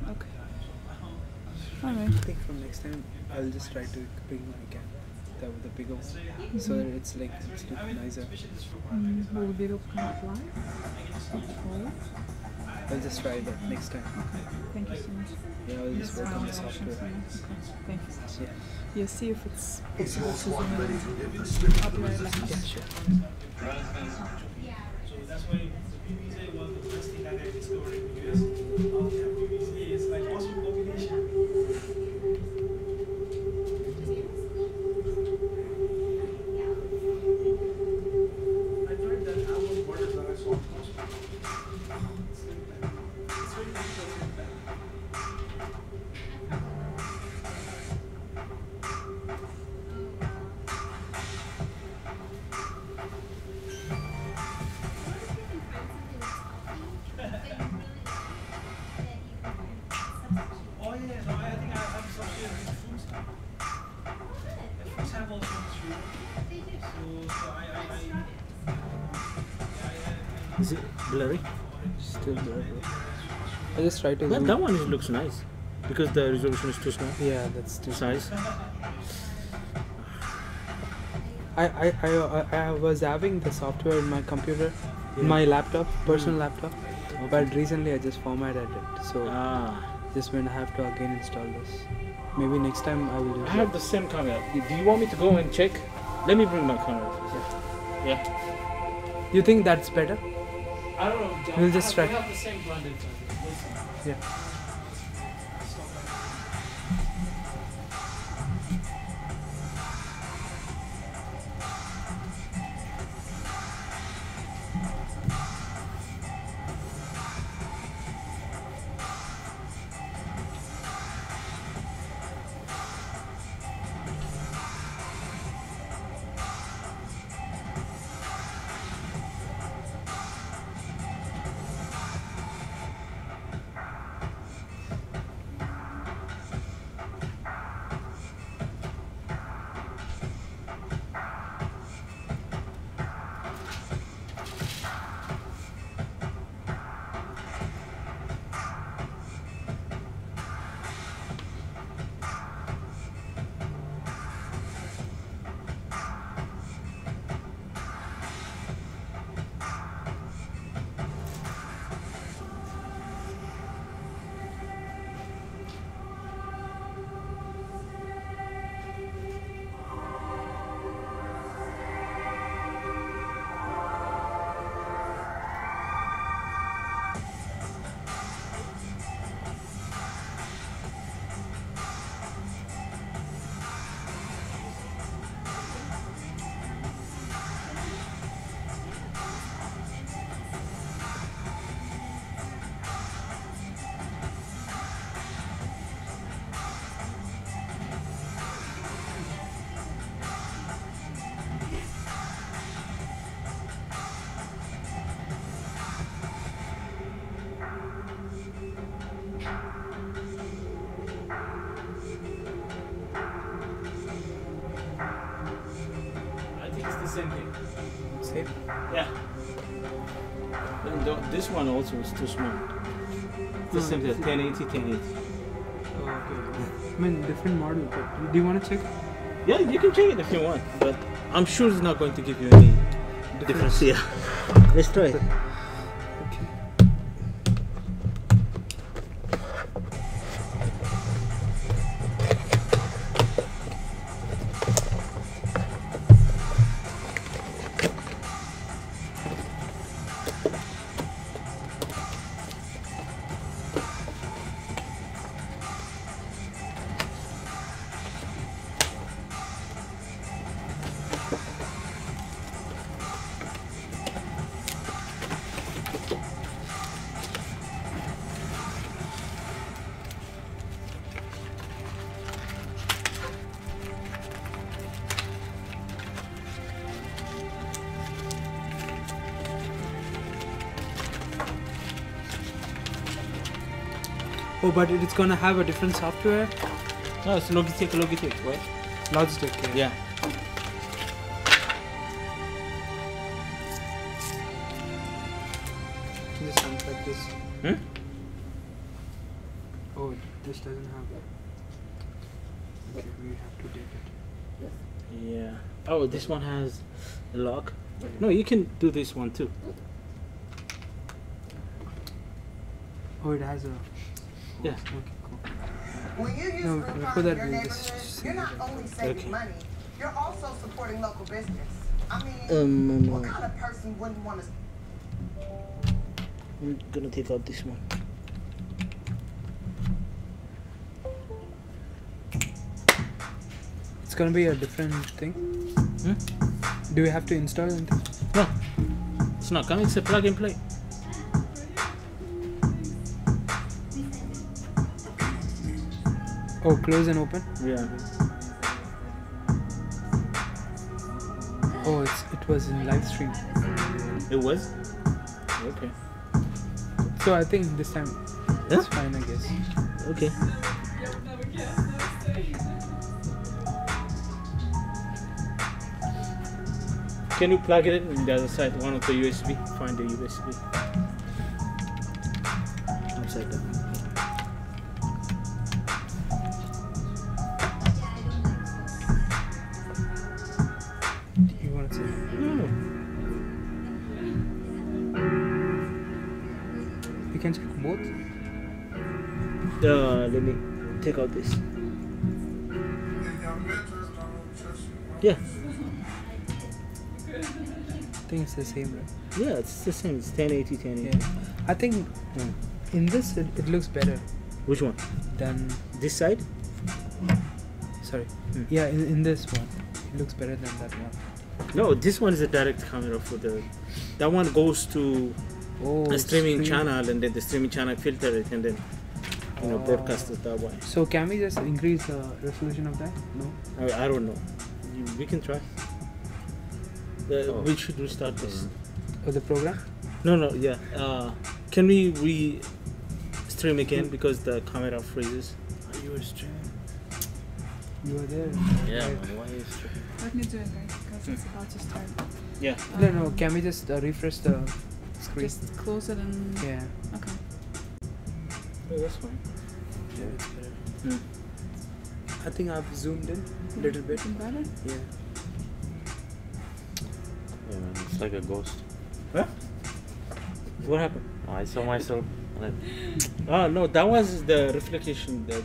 Okay. Alright. I think from next time I'll just try to bring my can, the bigger one, so that it's like nicer. Will be kind of light? I'll just try that next time. Okay. Thank you so much. Yeah, I'll just work on the software. Okay. Thank you. Yeah. Yeah, see if it's possible to zoom in. I'll be right back. Yeah, sure. So that's why PVC was the first thing that I discovered in the US. PVC is like awesome combination. I tried that almond butter that I saw on Costco. It's very difficult to make. Oh yeah, no, I think I have associated with fruits now. The fruits have also sugar. So Is it blurry? Still there. I just try to. But zoom. that one looks nice because the resolution is too small. Yeah, that's too. Size. I was having the software in my computer, in my laptop, personal laptop, but recently I just formatted it. So just when I have to again install this, maybe next time I will do. I have the same camera. Do you want me to go and check? Let me bring my camera. Yeah. You think that's better? I don't know. We'll just try. We have the same branded. Yeah. Same thing. Same. Yeah. And this one also is too small. The same thing. 1080, 1080. Oh, okay. I mean, different model. But do you want to check? Yeah, you can check it if you want, but I'm sure it's not going to give you any difference. Yeah. Let's try it. Okay. Oh, but it's gonna have a different software? No, it's Logitech, right? Logitech, Yeah. making the sound like this. Hmm? Oh, this doesn't have that. Okay, we have to take it. Yeah. Oh, this one has a lock. No, you can do this one too. Oh, it has a. Yeah. Okay, cool. When you use No, group before home in that your we'll neighborhood, just you're not see only saving Okay. money, you're also supporting local business. I mean, what kind of person wouldn't want to? I'm gonna take out this one. It's gonna be a different thing. Hmm? Do we have to install anything? No, it's not coming. It's a plug and play. Oh, close and open. Yeah. Oh, it was in live stream. It was. Okay. So I think this time it's fine, I guess. Okay. Can you plug it in the other side? One of the USB. Find the USB. Upside down. You want to see? No. You can check both. Let me take out this. Yeah. I think it's the same, right? Yeah, it's the same. It's 1080, 1080. Yeah. I think in this it looks better Which one? than. This side? Sorry. Hmm. Yeah, in this one it looks better than that one. No, this one is a direct camera for the. That one goes to Oh, a streaming channel, and then the streaming channel filter it, and then broadcast it that way. So can we just increase the resolution of that? No. I don't know. We can try. We should restart this. Oh, the program? No, yeah. Can we stream again because the camera freezes? You were streaming. You were there. Yeah. Right. Why is streaming? Let me do it, guys, because it's about to start. Yeah. No. Can we just refresh the screen? Just close it and. Yeah. Okay. Oh, that's fine. Yeah, it's better. Hmm. I think I've zoomed in a little bit. Looking better? Yeah. Yeah, man, it's like a ghost. Huh? What happened? I saw myself. Oh no, that was the reflection. The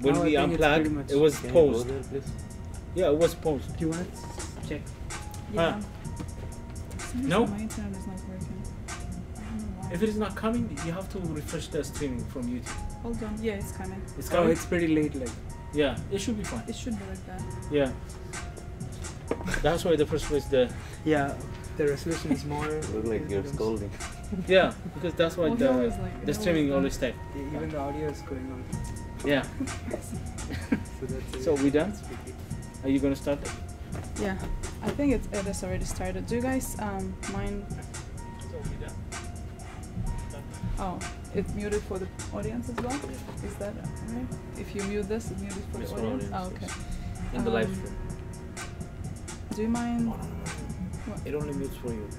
when No, I we think it's pretty unplugged, much- it was Can you go paused. there, please? Yeah, it was paused. Do you want to check? Yeah. Seems No? My internet is not working. I don't know why. If it is not coming, you have to refresh the streaming from YouTube. Hold on. Yeah, it's coming. It's Oh, coming. it's pretty late. Like. Yeah, it should be fine. It should be like that. Yeah. That's why the first was the Yeah. The resolution is more. Look like you're scolding. yeah because that's why Well, he always the streaming always take. Even the audio is going on. Yeah. So that's. So we done? Are you gonna start it? Yeah. I think it is already started. Do you guys mind? So we done. Oh, it's muted for the audience as well? Is that right? If you mute this, it's muted for It's the for audience? audience, Oh, okay. In the live Um, stream. Do you mind? It only mutes for you.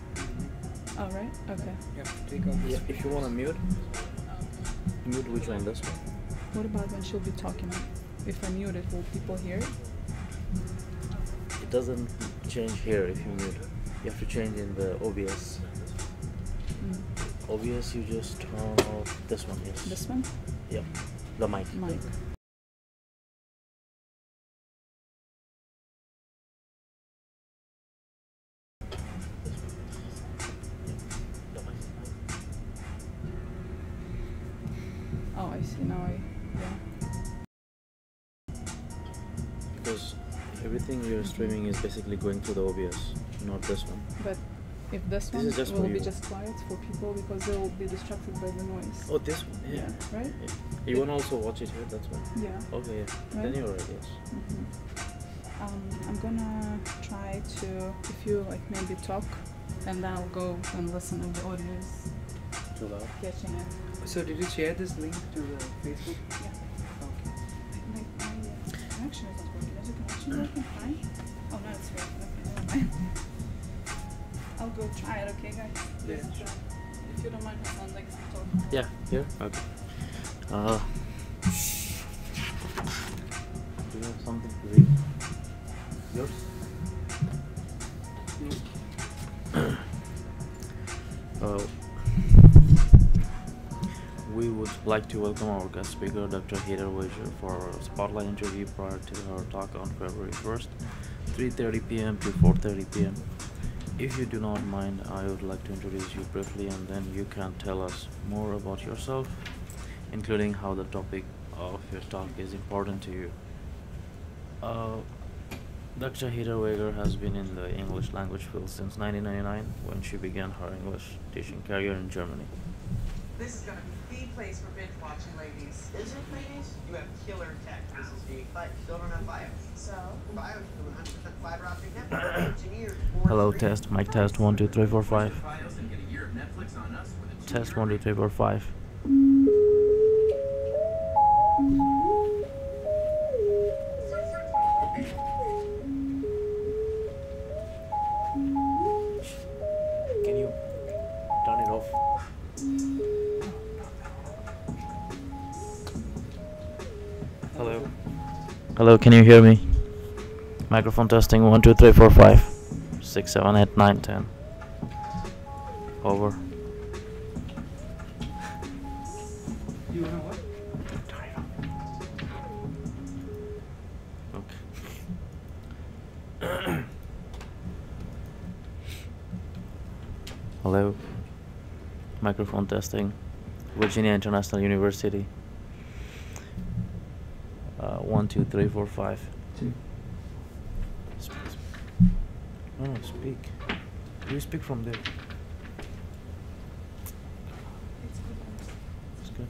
Oh, right? Okay. Yeah. Take out this. Yeah, if you want to mute which one? This one? What about when she'll be talking? If I mute it, will people hear it? It doesn't change here if you mute. You have to change in the OBS. Mm. OBS, you just turn off this one, yes. This one? Yep. The mic. Mic. Oh, I see. Now yeah. Because everything you're streaming is basically going through the OBS, not this one. But if this one is just will for be you. just quiet for people because they will be distracted by the noise. Oh, this one? Yeah. Right? Yeah. You want to also watch it here? That's why. Yeah. Okay, yeah. Right? Then you're right, yes. I'm gonna try to, if you like maybe talk, and then I'll go and listen if the audio is Too loud. catching it. So did you share this link to the Facebook? Yeah. Okay. My connection is not working. Is your connection working fine? Oh, no, it's working. Okay, never mind. I'll go try it, okay, guys? Yeah. Just, If you don't mind, I'll like talk. Yeah, here? Okay. Do you have something to read? Yours? We would like to welcome our guest speaker, Dr. SEDatVIU, for a spotlight interview prior to her talk on February 1st, 3:30 p.m. to 4:30 p.m. If you do not mind, I would like to introduce you briefly, and then you can tell us more about yourself, including how the topic of your talk is important to you. Dr. SEDatVIU has been in the English language field since 1999, when she began her English teaching career in Germany. This is gonna be the place for binge watching, ladies. Is it, ladies? You have killer tech. This is the still don't have BIOS. So? BIOS is 100% fiber optic network. Engineered. Hello, test. Mic test 1 2 3 4 5. Test 1 2 3 4 5. Can you turn it off? Hello. Hello, can you hear me? Microphone testing 1 2 3 4 5 6 7 8 9 10. Over. You wanna what? Turn it off. Okay. Hello. Microphone testing. Virginia International University. 1 2 3 4 5. 2. No, speak. You speak from there. It's good.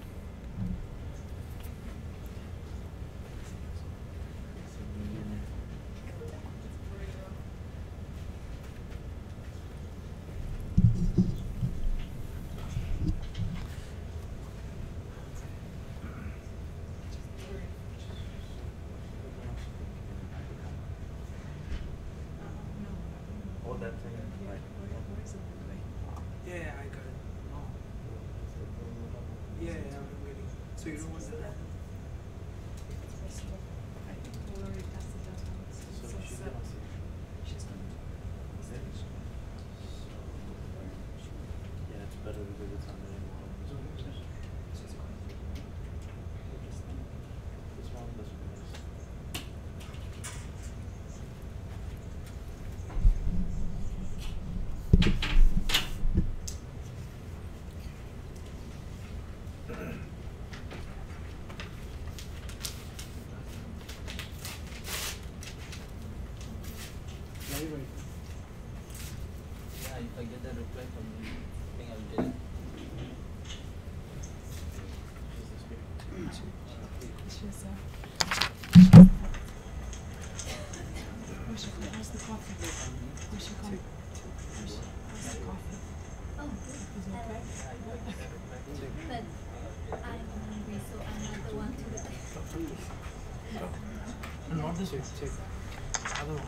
Oh, that thing. Right. Yeah, I got it. Yeah, I'm waiting. So you don't want that? Yeah, it's better because it's under the This one doesn't miss. Yeah, if I get that reply from the thing, I'll get it. She's where's the coffee? Where's she come? Where's the coffee? Oh, Is it okay? but I'm hungry, so I'm not the one to Not this way. Check. Other one.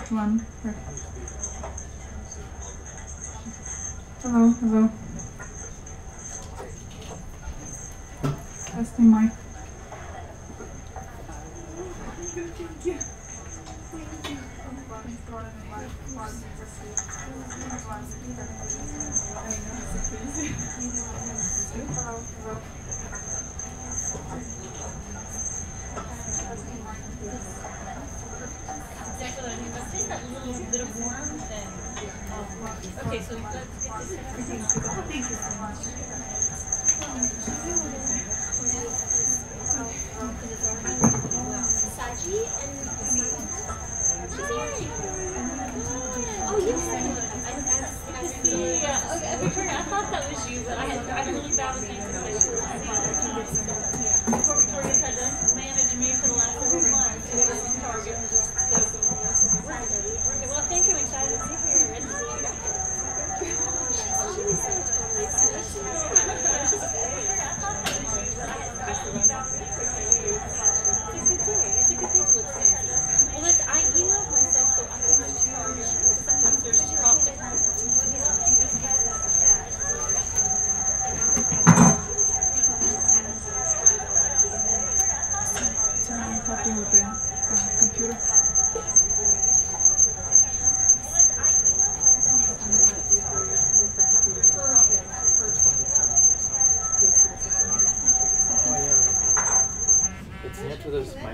One. Hello. Testing mic. exactly what I mean. Let's take that little bit of warmth and okay, so let's get this everything. Oh, thank you so much. Saji and oh yes, yeah. Okay, Victoria, I thought that was you, but I had really bad with names. Poor Victoria's had to manage me for the last 7 months to get on target. So, well, thank you. I'm excited to be here.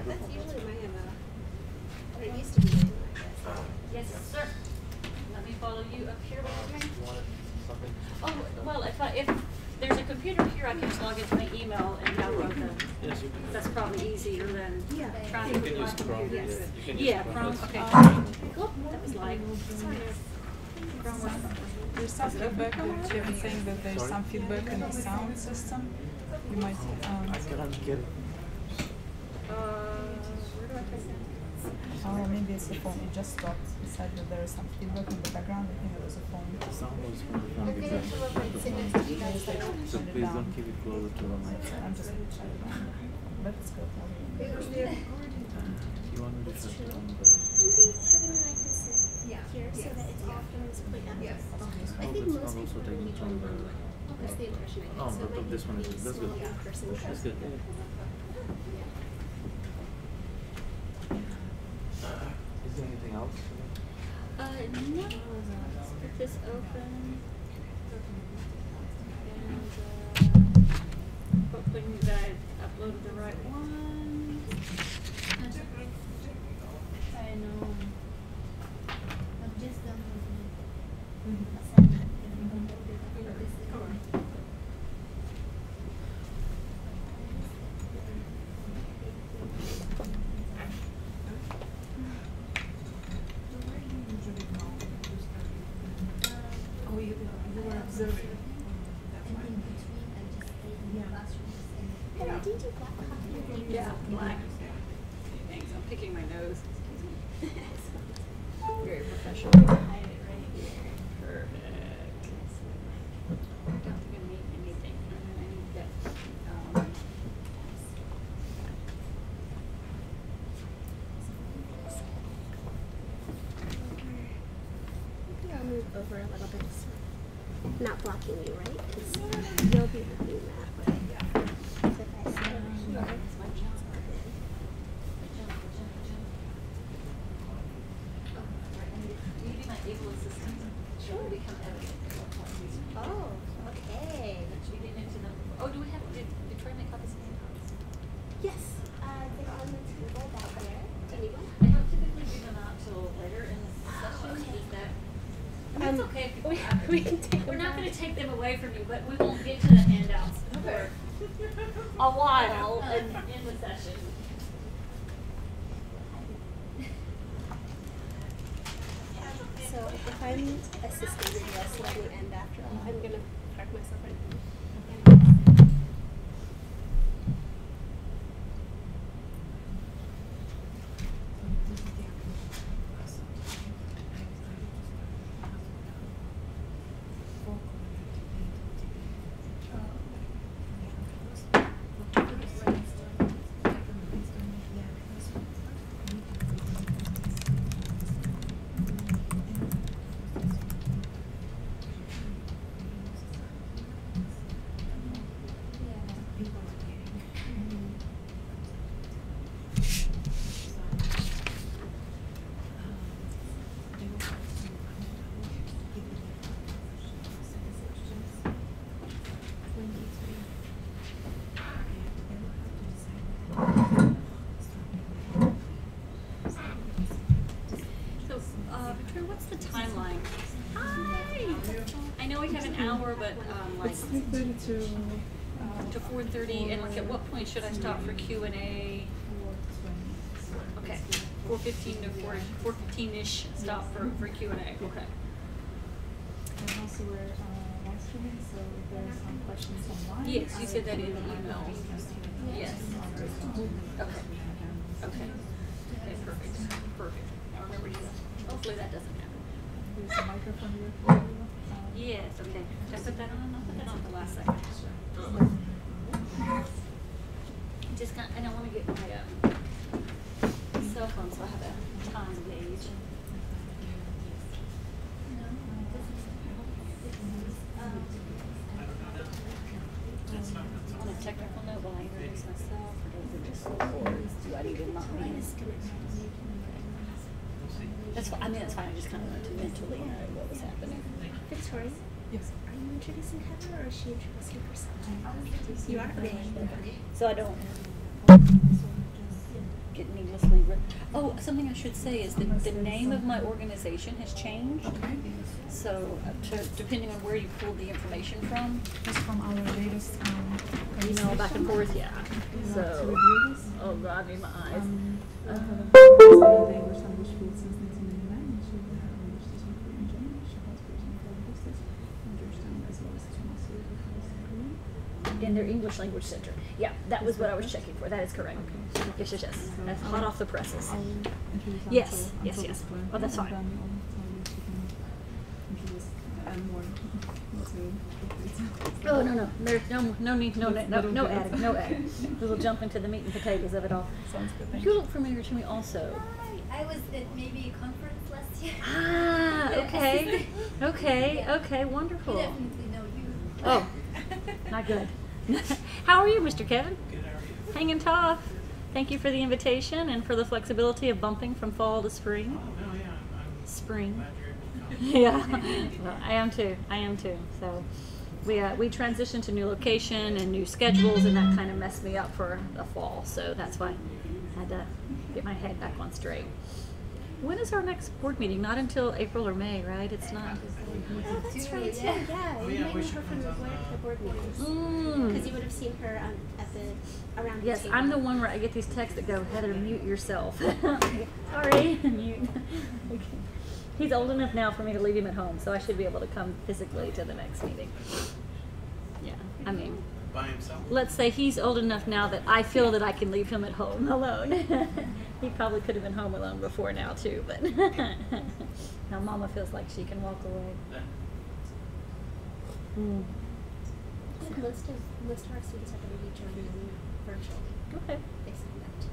That's usually my MO. Or it used to be my MO, I guess. Yes, sir. Let me follow you up here. You wanted something? Oh, well, if there's a computer here, I can log into my email and download them. Yes, you That's probably easier than trying can to use put my Chrome. computer. Yes. You can use Yeah, Chrome. Chrome, okay. Cool, that was like, sorry. Chrome was. There's some feedback. You've been saying that there's some feedback in the sound system. You might. I cannot get it. Where do I press that? Oh, maybe it's the phone. It just stopped. It said that there is some feedback in the background. I think it was a phone. The sound was from the phone I'm gonna because come over and sit next to you guys though. so please don't keep it closer to the mic. I'm just gonna shut it down. But it's good. You want me to shut down the... Maybe Kevin and I can sit here so that it's off from this point up. I think this most one also people taking really from join the... That's the impression I get. Oh, So it but might this be one is pretty that's good. small in-person That's good. Is there anything else? No. Let's put this open. And hoping that I uploaded the right one. I know. I've just done Oh, you were observing. Oh, I did you black coffee? Yeah, black. Thanks, I'm picking my nose. Very professional. Perfect. I don't think I need anything. I need that. Maybe I'll move over a little bit. So not blocking you, right? Because you'll be looking that way. So if I stay over here, it's my chance to get in. Will you be my able assistant? Sure. Become evident. Oh, okay. We didn't into them. Oh, do we have? Did Troy make copies of the cards? Yes, they're on the table out there. Do you need one? I don't typically do them out till later in the session. Is that? It's okay if you We can take We're them not out. going to take them away from you, but we won't get to the handouts for a while in the session. So if I'm assisting you guys sit on the end after all, I'm gonna park myself right here. So, Victoria, what's the timeline? Hi! I know we have an hour, but like It's 3:30 to 4:30, and like at what point should I stop for Q&A? Okay, 4:15 to 4:15-ish stop for Q&A, okay. And also we're live streaming, so if there are some questions online. Yes, you said that in the email. Yes. Okay. Okay. Okay, perfect. Perfect. I'll remember to do that. Hopefully that doesn't happen. There's a microphone here. Yes, okay. Should I put that on? I'll put that on at the last second. Just kind I don't want to get my cell phone, so I have a time gauge. On a technical note, will I introduce myself, or does it just do I need to not read this? That's fine. I mean, that's fine. I just kind of wanted to mentally know what was happening. Victoria, Yes. are you introducing Heather or is she introducing herself? You are? Okay. So I don't. get needlessly rid. Oh, something I should say is that the name of my organization has changed. So, depending on where you pulled the information from. Just from our latest Email back and forth, yeah. So, oh God, I need my eyes. In their English language center. Yeah, that was what I was checking for. That is correct. Yes, yes, yes. That's hot off the presses. Yes, yes, yes. Oh, that's fine. Oh, no. There's no need, no adding, no adding. We'll jump into the meat and potatoes of it all. Sounds good. Thank You look familiar to me also. I was at maybe a conference last year. Ah, okay. Okay, wonderful. We definitely know you. Oh, not good. How are you, Mr. Kevin? Good, how are you? Hanging tough. Thank you for the invitation and for the flexibility of bumping from fall to spring. Oh, no, yeah, I'm Spring. glad you're able to come. Yeah, well, I am too. So we transitioned to new location and new schedules, and that kind of messed me up for the fall. So that's why I had to get my head back on straight. When is our next board meeting? Not until April or May, right? It's not. Oh, that's right too. Yeah, Oh, you yeah, might we know should her from come the on, board meetings. Mm. Because you would have seen her at the around. Yes, the table. I'm the one where I get these texts that go, Heather, mute yourself. Sorry, mute. Okay. He's old enough now for me to leave him at home, so I should be able to come physically to the next meeting. Yeah, I mean, By himself? let's say he's old enough now that I feel that I can leave him at home alone. He probably could have been home alone before now too, but now Mama feels like she can walk away. Mm. I think most of our students are going to be joining virtually. Okay. They signed up to.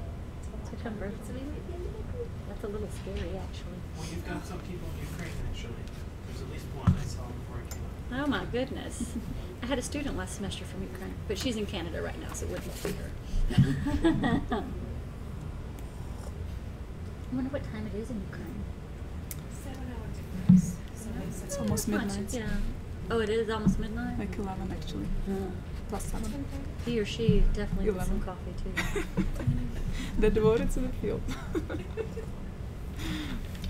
September. So we might be in the group. That's a little scary, actually. Well, you've got some people in Ukraine, actually. There's at least one I saw before I came up. Oh my goodness. I had a student last semester from Ukraine, but she's in Canada right now, so it wouldn't be her. I wonder what time it is in Ukraine. 7 hours difference. So It's almost midnight. Yeah. Oh, it is almost midnight? Like 11 actually. Plus 7. He or she definitely needs some 11. coffee too. They're devoted to the field.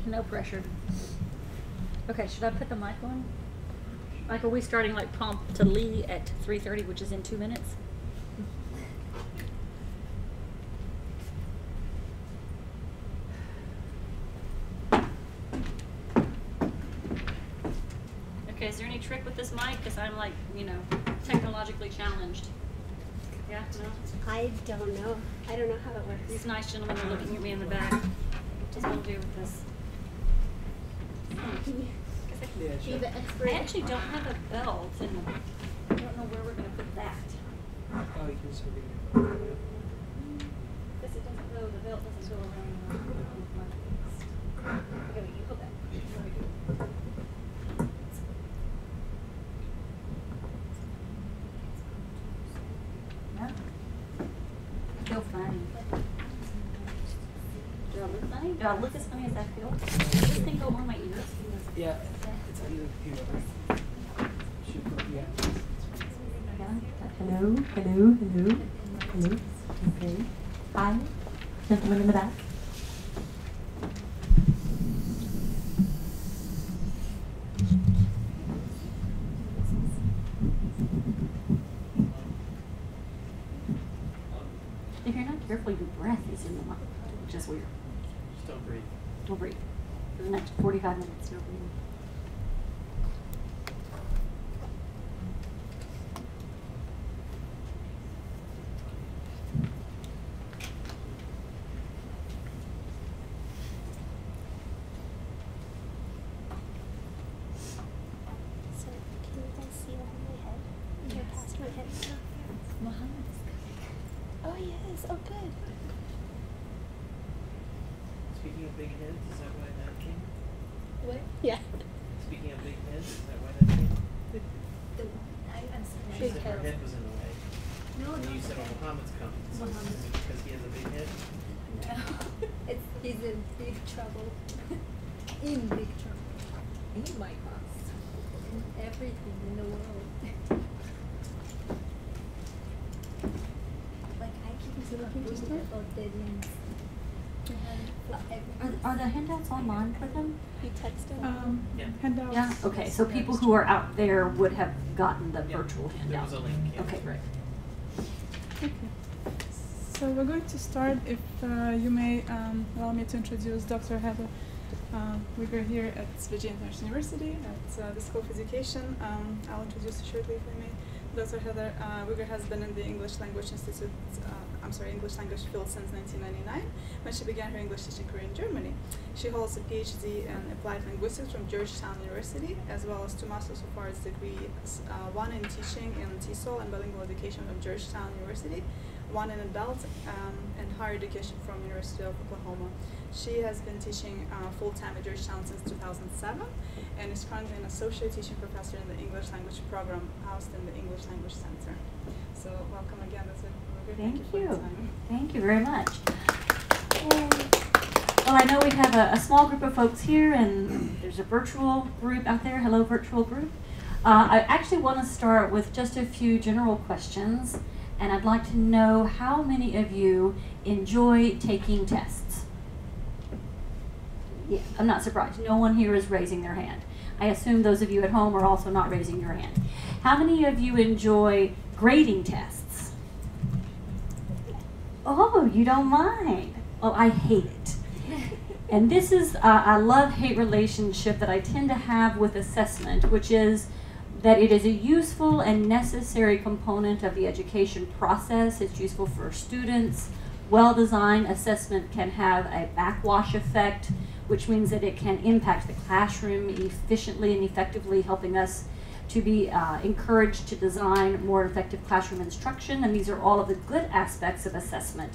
No pressure. Okay, should I put the mic on? Like, are we starting like prompt to Lee at 3:30, which is in 2 minutes? Okay, is there any trick with this mic? Because I'm like, technologically challenged. Yeah, no? I don't know. I don't know how it works. These nice gentlemen are looking at me in the back. What will do with this? Be the expert. I actually don't have a belt, and I don't know where we're going to put that. Oh, you can still be Because it doesn't go, the belt doesn't go around my waist. Okay, wait, you hold that. Yeah. I feel funny. Do I look funny? Do I look as funny as I feel? Does this thing go on my ears? Yeah, it's under the computer. Should go, yeah. Hello. Okay. Hi. Gentleman in the back. If you're not careful, your breath is in the mic, which is weird. Just don't breathe. Don't breathe. For the next 45 minutes, no breathing. So, can you guys see over my head? You're past my head. Muhammad is coming. Oh, yes. Oh, good. Speaking of big heads, is that why that came? What? Yeah. Speaking of big heads, is that why that came? I'm sorry. She Big said her heads. head was in the way. No, And no. you said, oh, Muhammad's coming. So is it because he has a big head? No. He's in big trouble. In big trouble. In my house. In everything in the world. Like I keep looking about deadlines. Are the handouts online for them? You texted. Handouts. Yeah. Okay. So people who are out there would have gotten the virtual handout. There was a link. Yeah. Okay, great. Okay. So we're going to start. If you may allow me to introduce Dr. Heather Wigger here at Virginia International University at the School of Education. I'll introduce you shortly if I may. Dr. Heather Wigger has been in the English Language Institute, English language field since 1999, when she began her English teaching career in Germany. She holds a PhD in Applied Linguistics from Georgetown University, as well as 2 Master's of Arts degrees, one in teaching in TESOL and bilingual education from Georgetown University, one in adult and higher education from University of Oklahoma. She has been teaching full-time at Georgetown since 2007 and is currently an associate teaching professor in the English language program housed in the English Language Center. So welcome again, Dr. Wigger. Thank you for your you. time. Thank you very much. Well, I know we have a small group of folks here, and there's a virtual group out there. Hello, virtual group. I actually want to start with just a few general questions, and I'd like to know how many of you enjoy taking tests? Yeah, I'm not surprised. No one here is raising their hand. I assume those of you at home are also not raising your hand. How many of you enjoy grading tests? Oh, you don't mind. Oh, I hate it. And this is a love-hate relationship that I tend to have with assessment, which is that it is a useful and necessary component of the education process. It's useful for students. Well-designed assessment can have a backwash effect, which means that it can impact the classroom efficiently and effectively, helping us to be encouraged to design more effective classroom instruction. And these are all of the good aspects of assessment.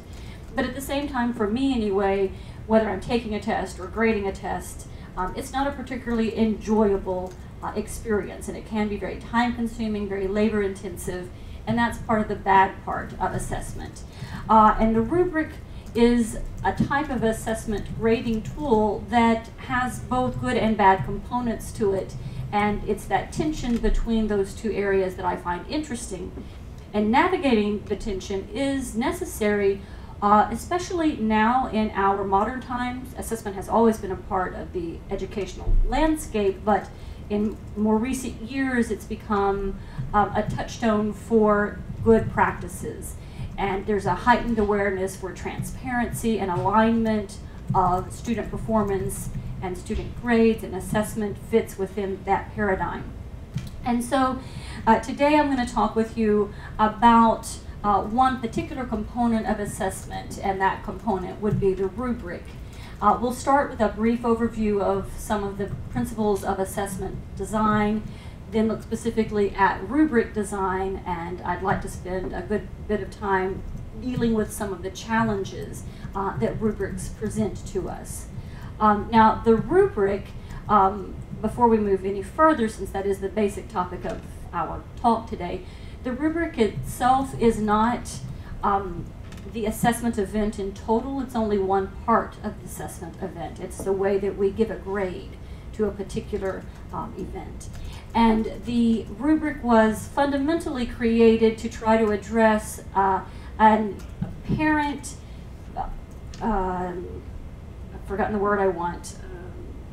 But at the same time, for me anyway, whether I'm taking a test or grading a test, it's not a particularly enjoyable experience, and it can be very time-consuming, very labor-intensive, and that's part of the bad part of assessment. And the rubric is a type of assessment grading tool that has both good and bad components to it, and it's that tension between those two areas that I find interesting. And navigating the tension is necessary, especially now in our modern times. Assessment has always been a part of the educational landscape, but in more recent years it's become a touchstone for good practices. And there's a heightened awareness for transparency and alignment of student performance and student grades, and assessment fits within that paradigm. And so today I'm going to talk with you about one particular component of assessment, and that component would be the rubric. We'll start with a brief overview of some of the principles of assessment design, then look specifically at rubric design, and I'd like to spend a good bit of time dealing with some of the challenges that rubrics present to us. Now, the rubric, before we move any further, since that is the basic topic of our talk today, the rubric itself is not the assessment event in total. It's only one part of the assessment event. It's the way that we give a grade to a particular event. And the rubric was fundamentally created to try to address an apparent, I've forgotten the word I want,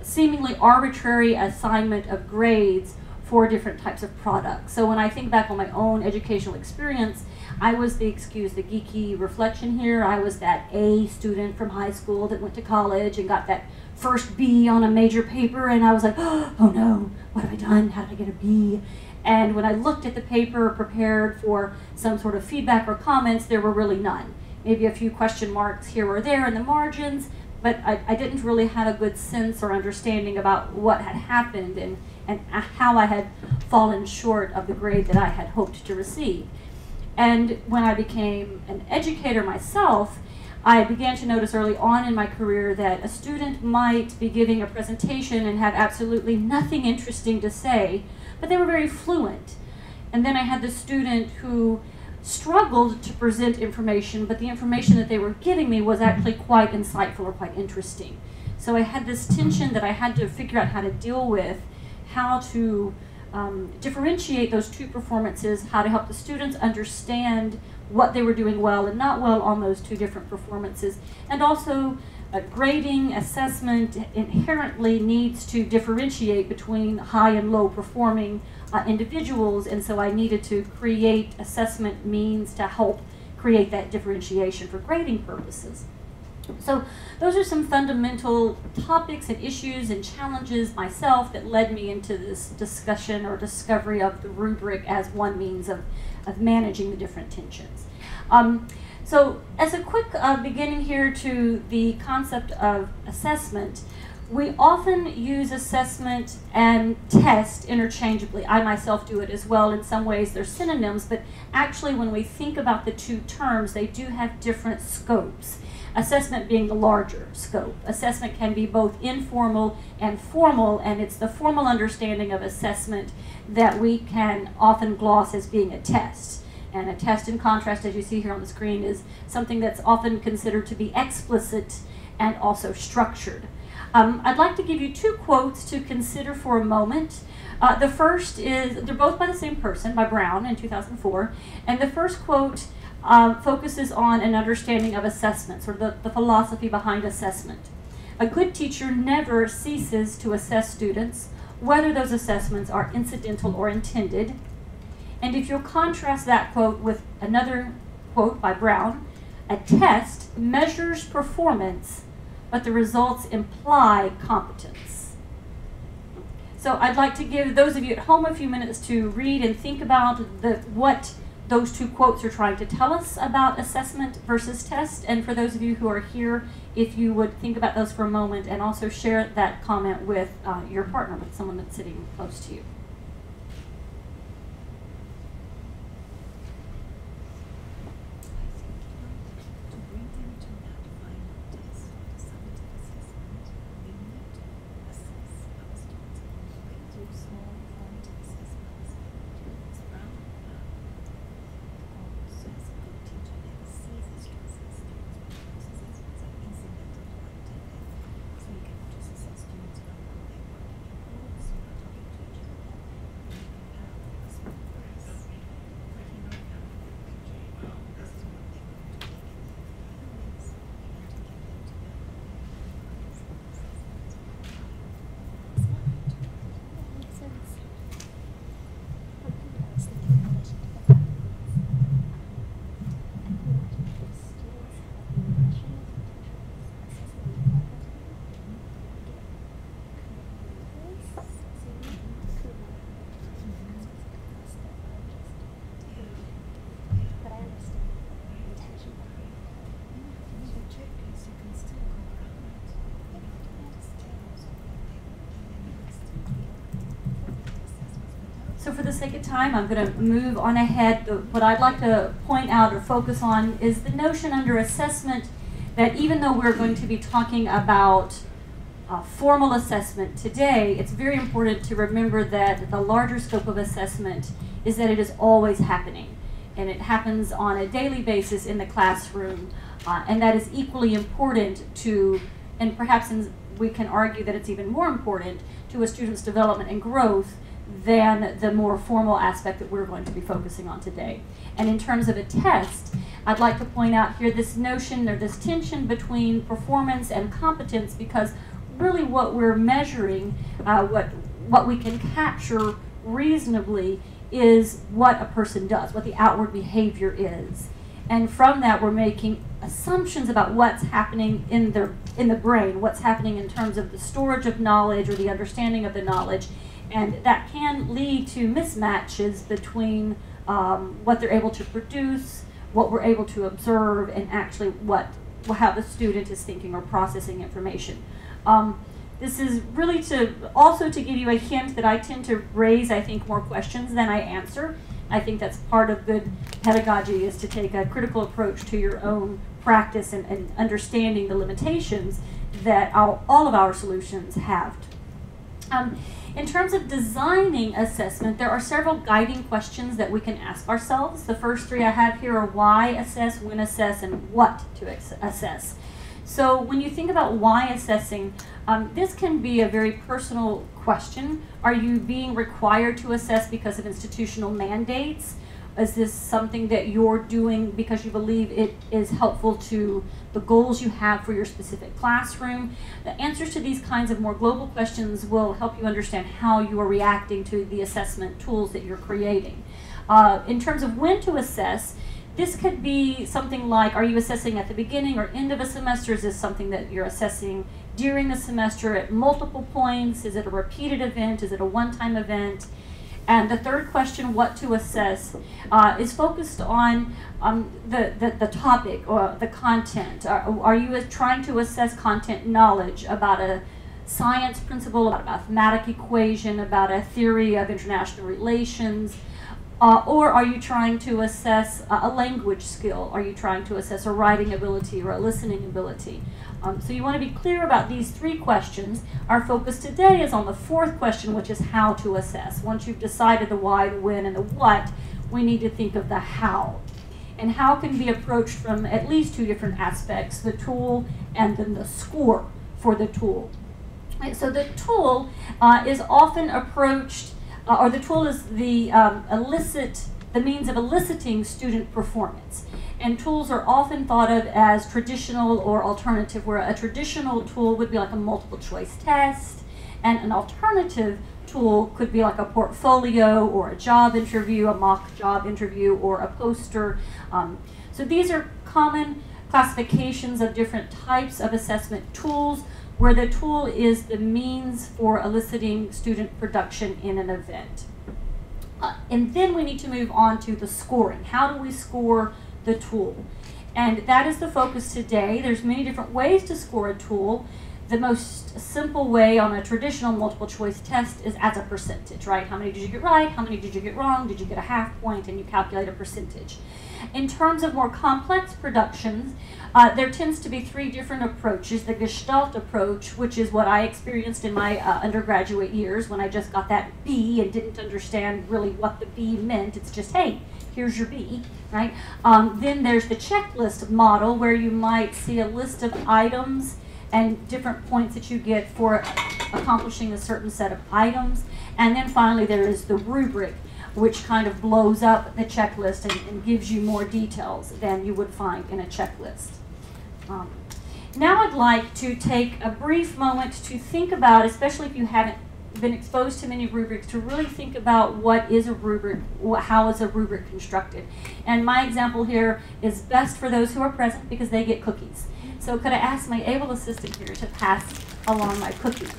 seemingly arbitrary assignment of grades for different types of products. So when I think back on my own educational experience, I was the geeky reflection here. I was that A student from high school that went to college and got that first B on a major paper, and I was like, oh no, what have I done? How did I get a B? And when I looked at the paper prepared for some sort of feedback or comments, there were really none. Maybe a few question marks here or there in the margins, but I didn't really have a good sense or understanding about what had happened and how I had fallen short of the grade that I had hoped to receive. And when I became an educator myself, I began to notice early on in my career that a student might be giving a presentation and have absolutely nothing interesting to say, but they were very fluent. And then I had the student who struggled to present information, but the information that they were giving me was actually quite insightful or quite interesting. So I had this tension that I had to figure out how to deal with, how to differentiate those two performances, how to help the students understand what they were doing well and not well on those two different performances, and also grading, assessment inherently needs to differentiate between high and low performing individuals, and so I needed to create assessment means to help create that differentiation for grading purposes. So those are some fundamental topics and issues and challenges myself that led me into this discussion or discovery of the rubric as one means of managing the different tensions. So as a quick beginning here to the concept of assessment, we often use assessment and test interchangeably. I myself do it as well. In some ways they're synonyms, but actually when we think about the two terms, they do have different scopes. Assessment being the larger scope. Assessment can be both informal and formal, and it's the formal understanding of assessment that we can often gloss as being a test. And a test, in contrast, as you see here on the screen, is something that's often considered to be explicit and also structured. I'd like to give you two quotes to consider for a moment. The first is, they're both by the same person, by Brown in 2004, and the first quote focuses on an understanding of assessment, sort of the philosophy behind assessment. A good teacher never ceases to assess students, whether those assessments are incidental or intended. And if you'll contrast that quote with another quote by Brown, a test measures performance, but the results imply competence. So I'd like to give those of you at home a few minutes to read and think about what those two quotes are trying to tell us about assessment versus test. And for those of you who are here, if you would think about those for a moment and also share that comment with your partner, with someone that's sitting close to you. So for the sake of time, I'm going to move on ahead. What I'd like to point out or focus on is the notion under assessment that even though we're going to be talking about formal assessment today, it's very important to remember that the larger scope of assessment is that it is always happening. And it happens on a daily basis in the classroom. And that is equally important to, and perhaps we can argue that it's even more important to a student's development and growth than the more formal aspect that we're going to be focusing on today. And in terms of a test, I'd like to point out here this notion or this tension between performance and competence, because really what we're measuring, what we can capture reasonably is what a person does, what the outward behavior is. And from that we're making assumptions about what's happening in the brain, what's happening in terms of the storage of knowledge or the understanding of the knowledge. And that can lead to mismatches between what they're able to produce, what we're able to observe, and actually how the student is thinking or processing information. This is really also to give you a hint that I tend to raise, I think, more questions than I answer. I think that's part of good pedagogy, is to take a critical approach to your own practice and understanding the limitations that all of our solutions have. In terms of designing assessment, there are several guiding questions that we can ask ourselves. The first three I have here are why assess, when assess, and what to assess. So when you think about why assessing, this can be a very personal question. Are you being required to assess because of institutional mandates? Is this something that you're doing because you believe it is helpful to the goals you have for your specific classroom? The answers to these kinds of more global questions will help you understand how you are reacting to the assessment tools that you're creating. In terms of when to assess, this could be something like, are you assessing at the beginning or end of a semester? Is this something that you're assessing during the semester at multiple points? Is it a repeated event? Is it a one-time event? And the third question, what to assess, is focused on the topic or the content. Are you trying to assess content knowledge about a science principle, about a mathematic equation, about a theory of international relations? Or are you trying to assess a language skill? Are you trying to assess a writing ability or a listening ability? So you want to be clear about these three questions. Our focus today is on the fourth question, which is how to assess. Once you've decided the why, the when, and the what, we need to think of the how. And how can be approached from at least two different aspects, the tool and then the score for the tool. Right, so the tool is often approached, or the tool is the means of eliciting student performance. And tools are often thought of as traditional or alternative, where a traditional tool would be like a multiple choice test, and an alternative tool could be like a portfolio or a job interview, a mock job interview, or a poster. So these are common classifications of different types of assessment tools, where the tool is the means for eliciting student production in an event. And then we need to move on to the scoring. How do we score the tool? And that is the focus today. There's many different ways to score a tool. The most simple way on a traditional multiple choice test is as a percentage, right? How many did you get right? How many did you get wrong? Did you get a half point? And you calculate a percentage. In terms of more complex productions, there tends to be three different approaches. The Gestalt approach, which is what I experienced in my undergraduate years when I just got that B and didn't understand really what the B meant. It's just, hey, here's your B, right? Then there's the checklist model, where you might see a list of items and different points that you get for accomplishing a certain set of items. And then finally there is the rubric, which kind of blows up the checklist and gives you more details than you would find in a checklist. Now I'd like to take a brief moment to think about, especially if you haven't been exposed to many rubrics, to really think about what is a rubric, how is a rubric constructed. And my example here is best for those who are present because they get cookies. So could I ask my able assistant here to pass along my cookies?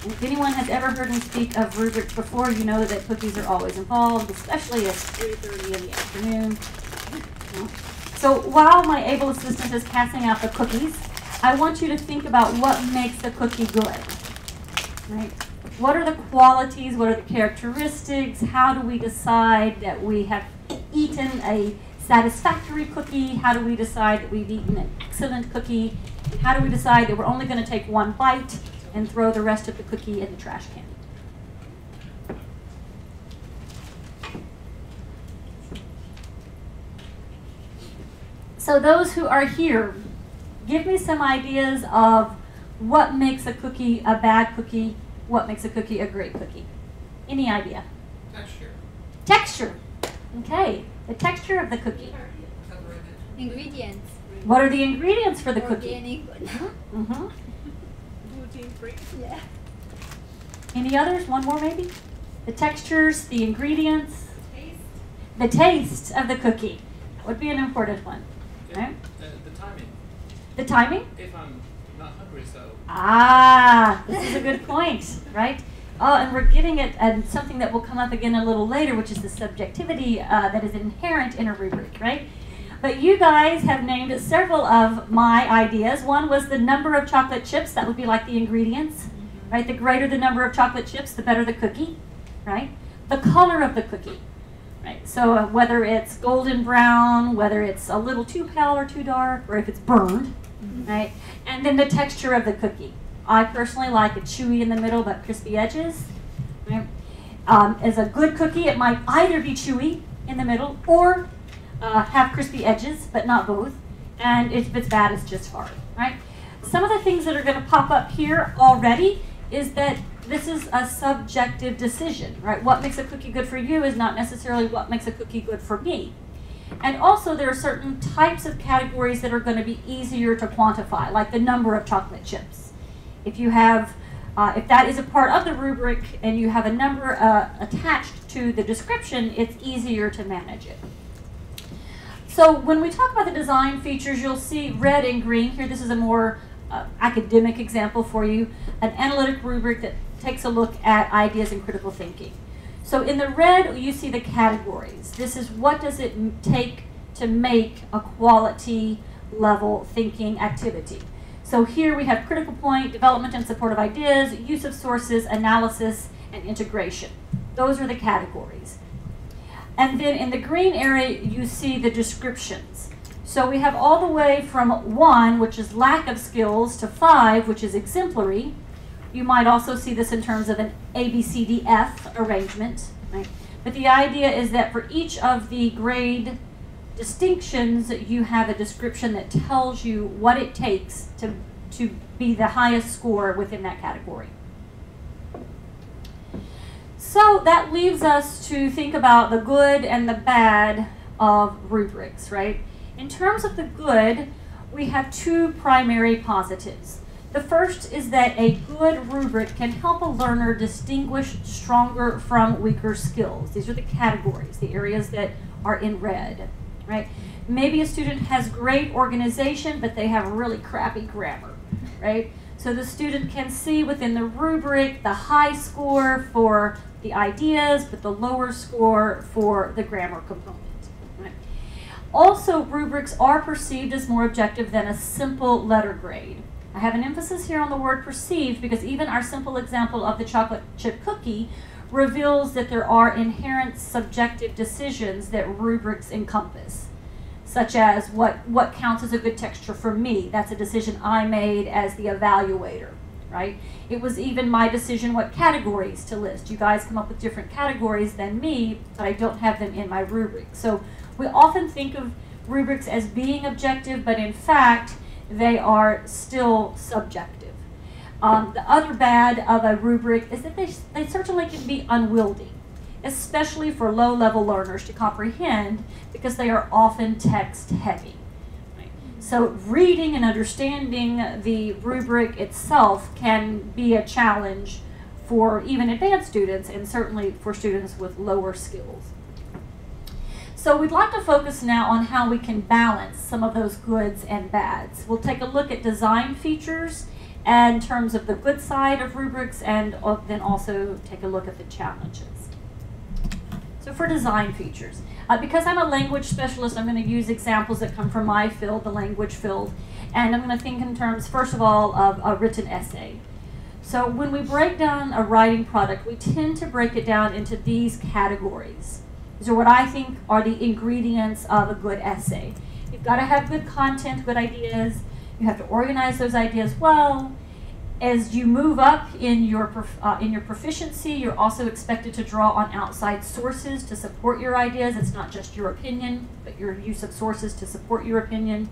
And if anyone has ever heard me speak of rubrics before, you know that cookies are always involved, especially at 3:30 in the afternoon. So while my able assistant is passing out the cookies, I want you to think about what makes the cookie good, right? What are the qualities? What are the characteristics? How do we decide that we have eaten a satisfactory cookie? How do we decide that we've eaten an excellent cookie? How do we decide that we're only going to take one bite and throw the rest of the cookie in the trash can? So those who are here, give me some ideas of what makes a cookie a bad cookie, what makes a cookie a great cookie. Any idea? Texture. Texture. Okay, the texture of the cookie. Ingredients. What are the ingredients for the cookie? Organic. Mm-hmm. Gluten-free. Yeah. Any others? One more maybe? The textures, the ingredients, Taste. the taste of the cookie would be an important one. Right? The timing. The timing? If I'm not hungry, so. Ah, this is a good point, right? Oh, and we're getting at something that will come up again a little later, which is the subjectivity that is inherent in a rubric, right? But you guys have named several of my ideas. One was the number of chocolate chips. That would be like the ingredients, right? The greater the number of chocolate chips, the better the cookie, right? The color of the cookie, right? So whether it's golden brown, whether it's a little too pale or too dark, or if it's burned, right? And then the texture of the cookie. I personally like it chewy in the middle but crispy edges. Right? As a good cookie, it might either be chewy in the middle or have crispy edges, but not both. And if it's bad, it's just hard. Right? Some of the things that are going to pop up here already is that this is a subjective decision, right? What makes a cookie good for you is not necessarily what makes a cookie good for me. And also there are certain types of categories that are going to be easier to quantify, like the number of chocolate chips. If you have, if that is a part of the rubric and you have a number attached to the description, it's easier to manage it. So when we talk about the design features, you'll see red and green here. This is a more academic example for you, an analytic rubric that takes a look at ideas and critical thinking. So in the red, you see the categories. This is what does it take to make a quality level thinking activity. So here we have critical point, development and support of ideas, use of sources, analysis, and integration. Those are the categories. And then in the green area, you see the descriptions. So we have all the way from 1, which is lack of skills, to 5, which is exemplary. You might also see this in terms of an ABCDF arrangement, right? But the idea is that for each of the grade distinctions, you have a description that tells you what it takes to be the highest score within that category. So that leaves us to think about the good and the bad of rubrics, right? In terms of the good, we have 2 primary positives. The first is that a good rubric can help a learner distinguish stronger from weaker skills. These are the categories, the areas that are in red, right? Maybe a student has great organization, but they have really crappy grammar, right? So the student can see within the rubric the high score for the ideas, but the lower score for the grammar component. Right? Also, rubrics are perceived as more objective than a simple letter grade. I have an emphasis here on the word perceived because even our simple example of the chocolate chip cookie reveals that there are inherent subjective decisions that rubrics encompass, such as what counts as a good texture for me. That's a decision I made as the evaluator, right? It was even my decision what categories to list. You guys come up with different categories than me, but I don't have them in my rubric. So we often think of rubrics as being objective, but in fact, they are still subjective. The other bad of a rubric is that they certainly can be unwieldy, especially for low-level learners to comprehend because they are often text-heavy. Right? So reading and understanding the rubric itself can be a challenge for even advanced students and certainly for students with lower skills. So we'd like to focus now on how we can balance some of those goods and bads. We'll take a look at design features in terms of the good side of rubrics and then also take a look at the challenges. So for design features, because I'm a language specialist, I'm going to use examples that come from my field, the language field, and I'm going to think in terms, first of all, of a written essay. So when we break down a writing product, we tend to break it down into these categories. These are what I think are the ingredients of a good essay. You've got to have good content, good ideas. You have to organize those ideas well. As you move up in your proficiency, you're also expected to draw on outside sources to support your ideas. It's not just your opinion, but your use of sources to support your opinion.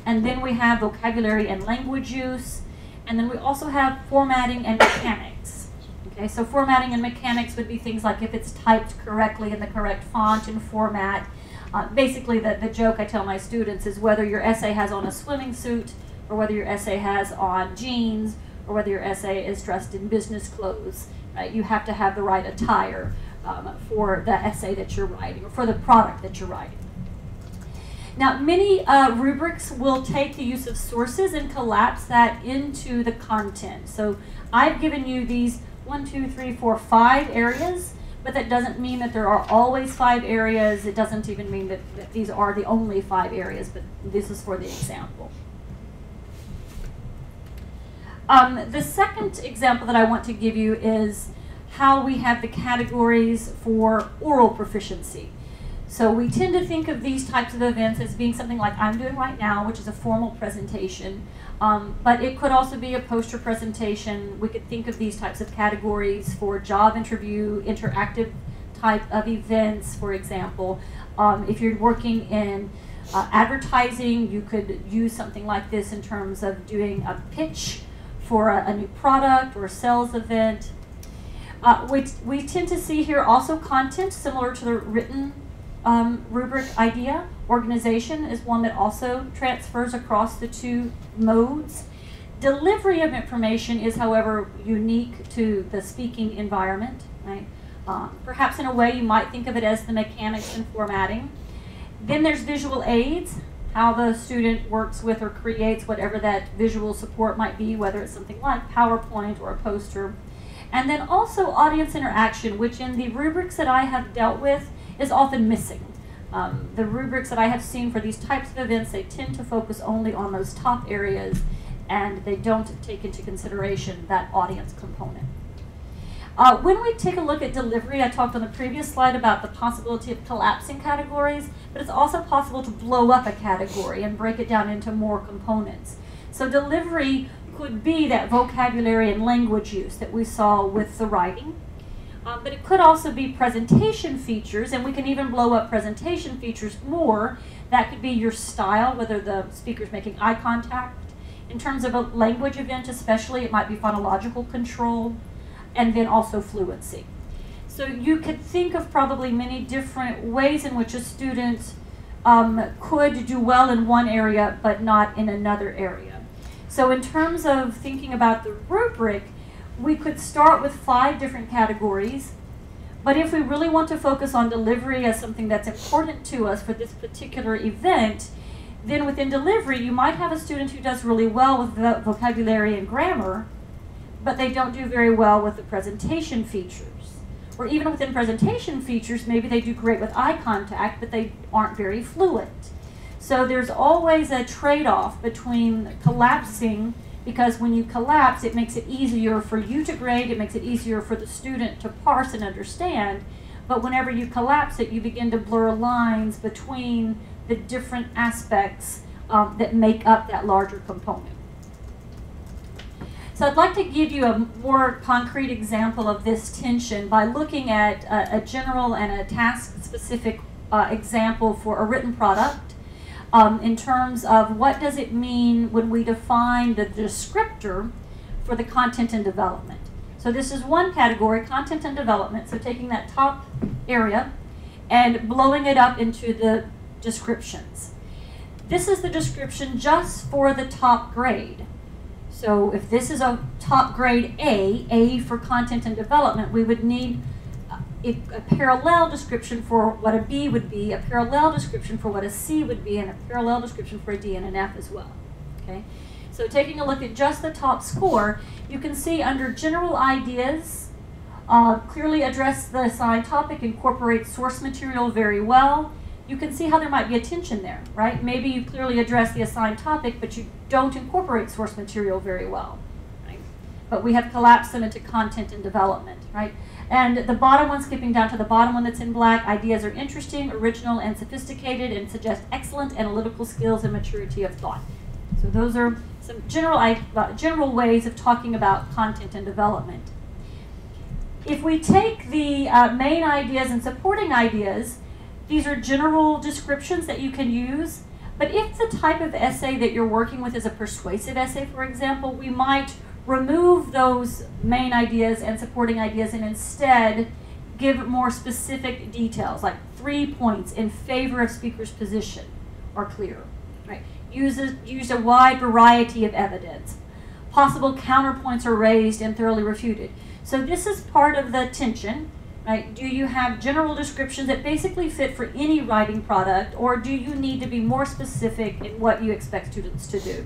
And then we have vocabulary and language use. And then we also have formatting and mechanics. Okay, so formatting and mechanics would be things like if it's typed correctly in the correct font and format. Basically, the joke I tell my students is whether your essay has on a swimming suit or whether your essay has on jeans or whether your essay is dressed in business clothes, right? You have to have the right attire for the essay that you're writing or for the product that you're writing. Now, many rubrics will take the use of sources and collapse that into the content. So I've given you these 1, 2, 3, 4, 5 areas, but that doesn't mean that there are always 5 areas. It doesn't even mean that these are the only 5 areas, but this is for the example. The second example that I want to give you is how we have the categories for oral proficiency. So we tend to think of these types of events as being something like I'm doing right now, which is a formal presentation. But it could also be a poster presentation. We could think of these types of categories for job interview, interactive type of events, for example. If you're working in advertising, you could use something like this in terms of doing a pitch for a new product or a sales event. We tend to see here also content similar to the written rubric idea. Organization is one that also transfers across the two modes. Delivery of information is, however, unique to the speaking environment. Right? Perhaps in a way you might think of it as the mechanics and formatting. Then there's visual aids, how the student works with or creates whatever that visual support might be, whether it's something like PowerPoint or a poster. And then also audience interaction, which in the rubrics that I have dealt with is often missing. The rubrics that I have seen for these types of events, they tend to focus only on those top areas, and they don't take into consideration that audience component. When we take a look at delivery, I talked on the previous slide about the possibility of collapsing categories, but it's also possible to blow up a category and break it down into more components. So delivery could be that vocabulary and language use that we saw with the writing. But it could also be presentation features, and we can even blow up presentation features more. That could be your style, whether the speaker's making eye contact. In terms of a language event especially, it might be phonological control, and then also fluency. So you could think of probably many different ways in which a student could do well in one area, but not in another area. So in terms of thinking about the rubric, we could start with 5 different categories, but if we really want to focus on delivery as something that's important to us for this particular event, then within delivery, you might have a student who does really well with vocabulary and grammar, but they don't do very well with the presentation features. Or even within presentation features, maybe they do great with eye contact, but they aren't very fluent. So there's always a trade-off between collapsing, because when you collapse, it makes it easier for you to grade, it makes it easier for the student to parse and understand, but whenever you collapse it, you begin to blur lines between the different aspects that make up that larger component. So I'd like to give you a more concrete example of this tension by looking at a general and a task-specific example for a written product. In terms of what does it mean when we define the descriptor for the content and development. So this is one category, content and development, so taking that top area and blowing it up into the descriptions. This is the description just for the top grade. So if this is a top grade A for content and development, we would need a parallel description for what a B would be, a parallel description for what a C would be, and a parallel description for a D and an F as well. Okay? So taking a look at just the top score, you can see under general ideas, clearly address the assigned topic, incorporate source material very well. You can see how there might be a tension there, right? Maybe you clearly address the assigned topic, but you don't incorporate source material very well, right? But we have collapsed them into content and development, right? And the bottom one, skipping down to the bottom one that's in black, ideas are interesting, original, and sophisticated, and suggest excellent analytical skills and maturity of thought. So those are some general ways of talking about content and development. If we take the main ideas and supporting ideas, these are general descriptions that you can use. But if the type of essay that you're working with is a persuasive essay, for example, we might remove those main ideas and supporting ideas and instead give more specific details, like 3 points in favor of speaker's position are clear. Right? Use a wide variety of evidence. Possible counterpoints are raised and thoroughly refuted. So this is part of the tension. Right? Do you have general descriptions that basically fit for any writing product, or do you need to be more specific in what you expect students to do?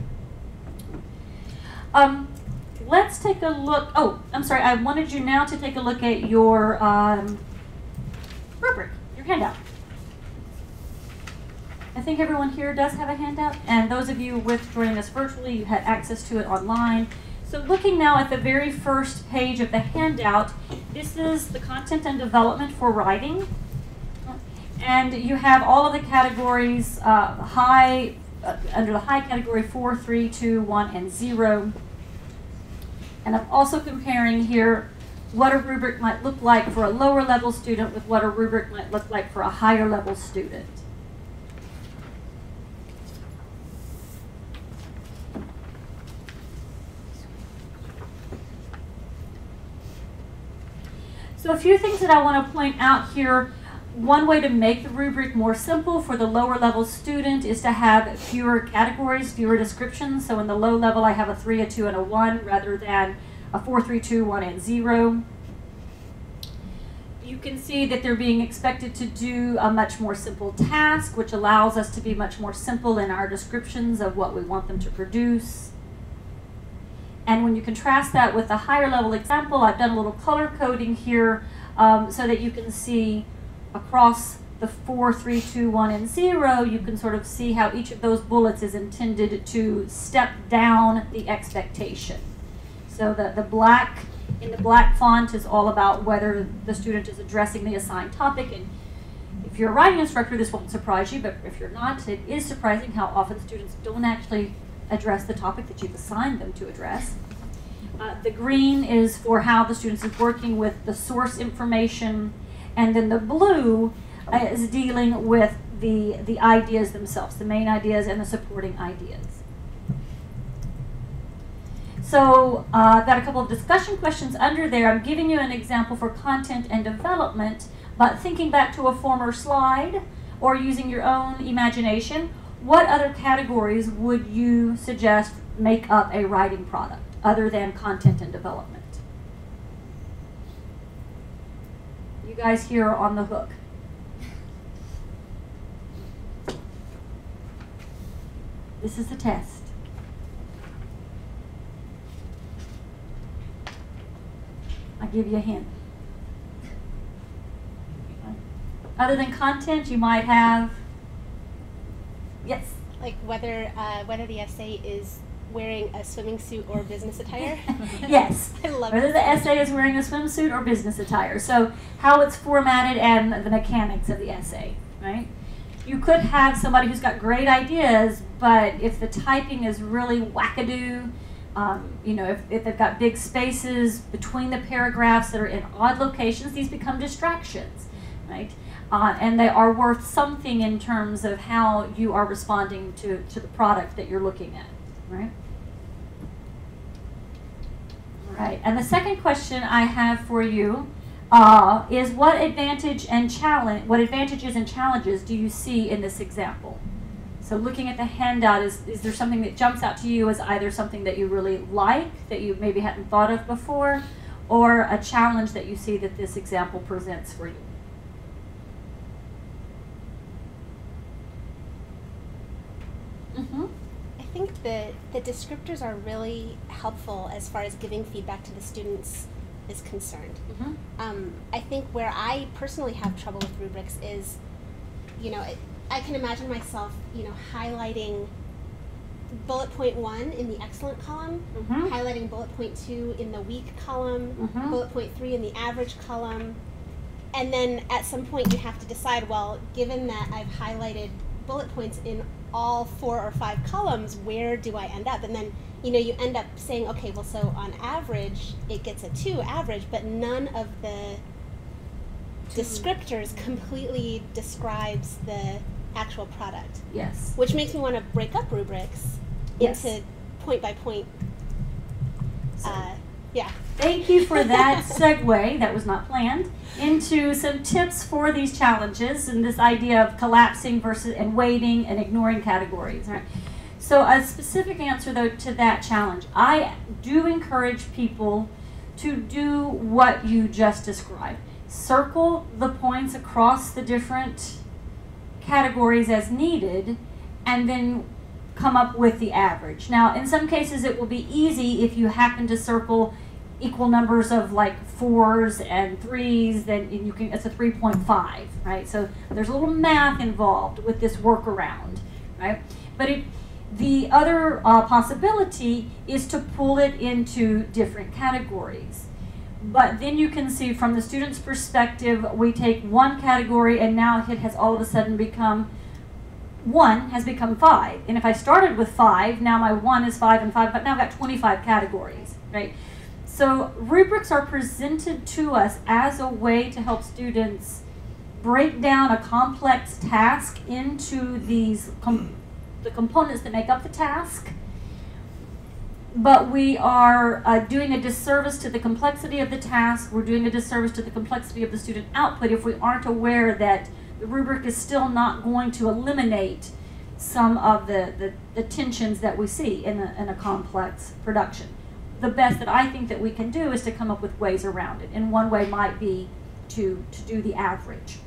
Let's take a look. Oh, I'm sorry. I wanted you now to take a look at your rubric, your handout. I think everyone here does have a handout, and those of you joining us virtually, you had access to it online. So looking now at the very first page of the handout, this is the content and development for writing. And you have all of the categories, under the high category 4, 3, 2, 1, and 0. And I'm also comparing here what a rubric might look like for a lower level student with what a rubric might look like for a higher level student. So a few things that I want to point out here. One way to make the rubric more simple for the lower level student is to have fewer categories, fewer descriptions. So in the low level, I have a 3, a 2, and a 1 rather than a 4, 3, 2, 1, and 0. You can see that they're being expected to do a much more simple task, which allows us to be much more simple in our descriptions of what we want them to produce. And when you contrast that with the higher level example, I've done a little color coding here so that you can see across the 4, 3, 2, 1, and 0, you can sort of see how each of those bullets is intended to step down the expectation. So the black, in the black font is all about whether the student is addressing the assigned topic. And if you're a writing instructor, this won't surprise you, but if you're not, it is surprising how often students don't actually address the topic that you've assigned them to address. The green is for how the student is working with the source information, and then the blue is dealing with the ideas themselves, the main ideas and the supporting ideas. So I've got a couple of discussion questions under there. I'm giving you an example for content and development, but thinking back to a former slide or using your own imagination, what other categories would you suggest make up a writing product other than content and development? You guys here are on the hook. This is the test. I'll give you a hint. Other than content, you might have, yes? Like whether the essay is wearing a swimming suit or business attire? Yes. I love whether it. the essay is wearing a swimsuit or business attire. So how it's formatted and the mechanics of the essay, right? You could have somebody who's got great ideas, but if the typing is really wackadoo, you know, if they've got big spaces between the paragraphs that are in odd locations, these become distractions, right? And they are worth something in terms of how you are responding to the product that you're looking at, right? Right. And the second question I have for you is what advantages and challenges do you see in this example? So looking at the handout, is there something that jumps out to you as either something that you really like, that you maybe hadn't thought of before, or a challenge that you see that this example presents for you? Mm-hmm. I think the descriptors are really helpful as far as giving feedback to the students is concerned. Mm-hmm. I think where I personally have trouble with rubrics is, you know, I can imagine myself, you know, highlighting bullet point 1 in the excellent column, Mm-hmm. highlighting bullet point 2 in the weak column, Mm-hmm. bullet point 3 in the average column, and then at some point you have to decide, well, given that I've highlighted bullet points in all 4 or 5 columns, where do I end up? And then, you know, you end up saying, okay, well, so on average, it gets a 2 average, but none of the descriptors completely describes the actual product. Yes. Which makes me want to break up rubrics Yes. into point by point. Yeah. Thank you for that segue, that was not planned, into some tips for these challenges and this idea of collapsing versus and weighting and ignoring categories. Right? So a specific answer though to that challenge, I do encourage people to do what you just described. Circle the points across the different categories as needed, and then come up with the average. Now, in some cases, it will be easy if you happen to circle equal numbers of like 4s and 3s, then you can, it's a 3.5, right? So there's a little math involved with this workaround, right? But the other possibility is to pull it into different categories. But then you can see from the student's perspective, we take one category and now it has all of a sudden become 1 has become 5. And if I started with 5, now my 1 is 5 and 5, but now I've got 25 categories, right? So rubrics are presented to us as a way to help students break down a complex task into these the components that make up the task, but we are doing a disservice to the complexity of the task. We're doing a disservice to the complexity of the student output if we aren't aware that the rubric is still not going to eliminate some of the tensions that we see in a complex production. The best that I think that we can do is to come up with ways around it, and one way might be to do the average.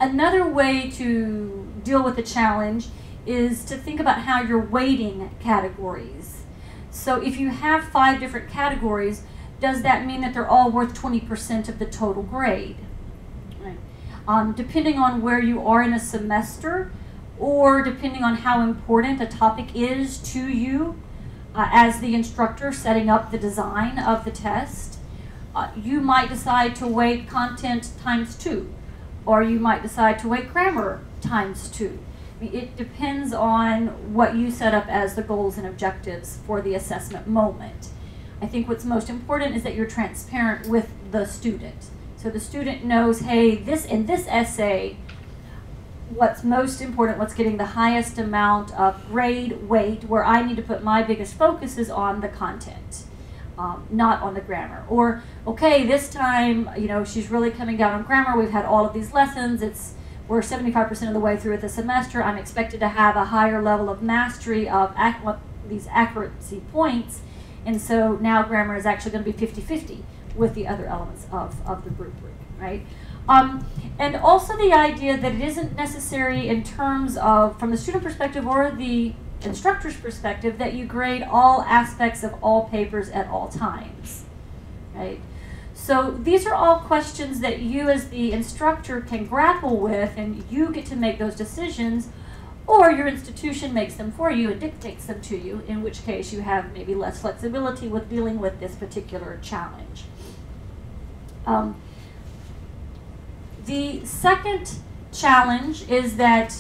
Another way to deal with the challenge is to think about how you're weighting categories. So if you have 5 different categories, does that mean that they're all worth 20% of the total grade? Right. Depending on where you are in a semester, or depending on how important a topic is to you as the instructor setting up the design of the test, you might decide to weight content times 2, or you might decide to weight grammar times 2. It depends on what you set up as the goals and objectives for the assessment moment. I think what's most important is that you're transparent with the student. So the student knows, hey, in this essay, what's most important, what's getting the highest amount of grade weight, where I need to put my biggest focus is on the content, not on the grammar. Or, okay, this time, she's really coming down on grammar. We've had all of these lessons. We're 75% of the way through the semester. I'm expected to have a higher level of mastery of these accuracy points. And so now grammar is actually going to be 50-50 with the other elements of the rubric, right? And also the idea that it isn't necessary in terms of, from the student perspective or the instructor's perspective, that you grade all aspects of all papers at all times, right? So these are all questions that you as the instructor can grapple with, and you get to make those decisions, or your institution makes them for you and dictates them to you, in which case you have maybe less flexibility with dealing with this particular challenge. The second challenge is that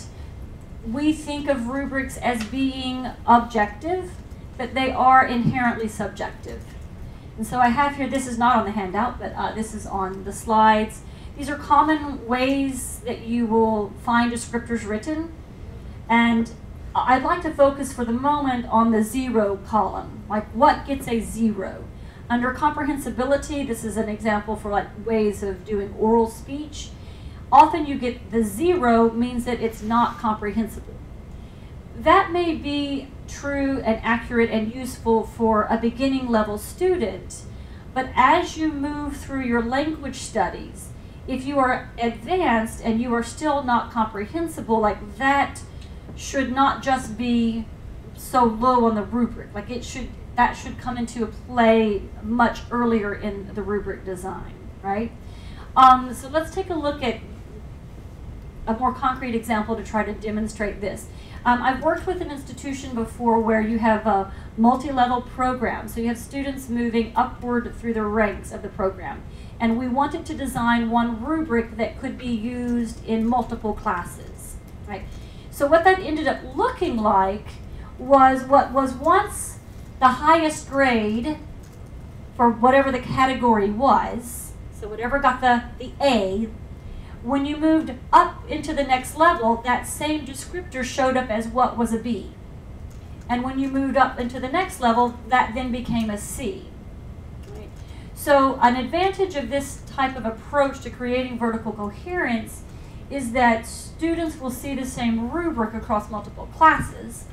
we think of rubrics as being objective, but they are inherently subjective. And so I have here, this is not on the handout, but this is on the slides. These are common ways that you will find descriptors written. And I'd like to focus for the moment on the 0 column, like what gets a 0. Under comprehensibility, this is an example for like ways of doing oral speech. Often you get the 0 means that it's not comprehensible. That may be true and accurate and useful for a beginning level student, but as you move through your language studies, if you are advanced and you are still not comprehensible, like that should not just be so low on the rubric. Like that should come into play much earlier in the rubric design, right? So let's take a look at a more concrete example to try to demonstrate this. I've worked with an institution before where you have a multi-level program. So you have students moving upward through the ranks of the program. And we wanted to design one rubric that could be used in multiple classes, right? So what that ended up looking like was what was once the highest grade for whatever the category was. So whatever got the A, when you moved up into the next level, that same descriptor showed up as what was a B. And when you moved up into the next level, that then became a C. Right? So an advantage of this type of approach to creating vertical coherence is that students will see the same rubric across multiple classes.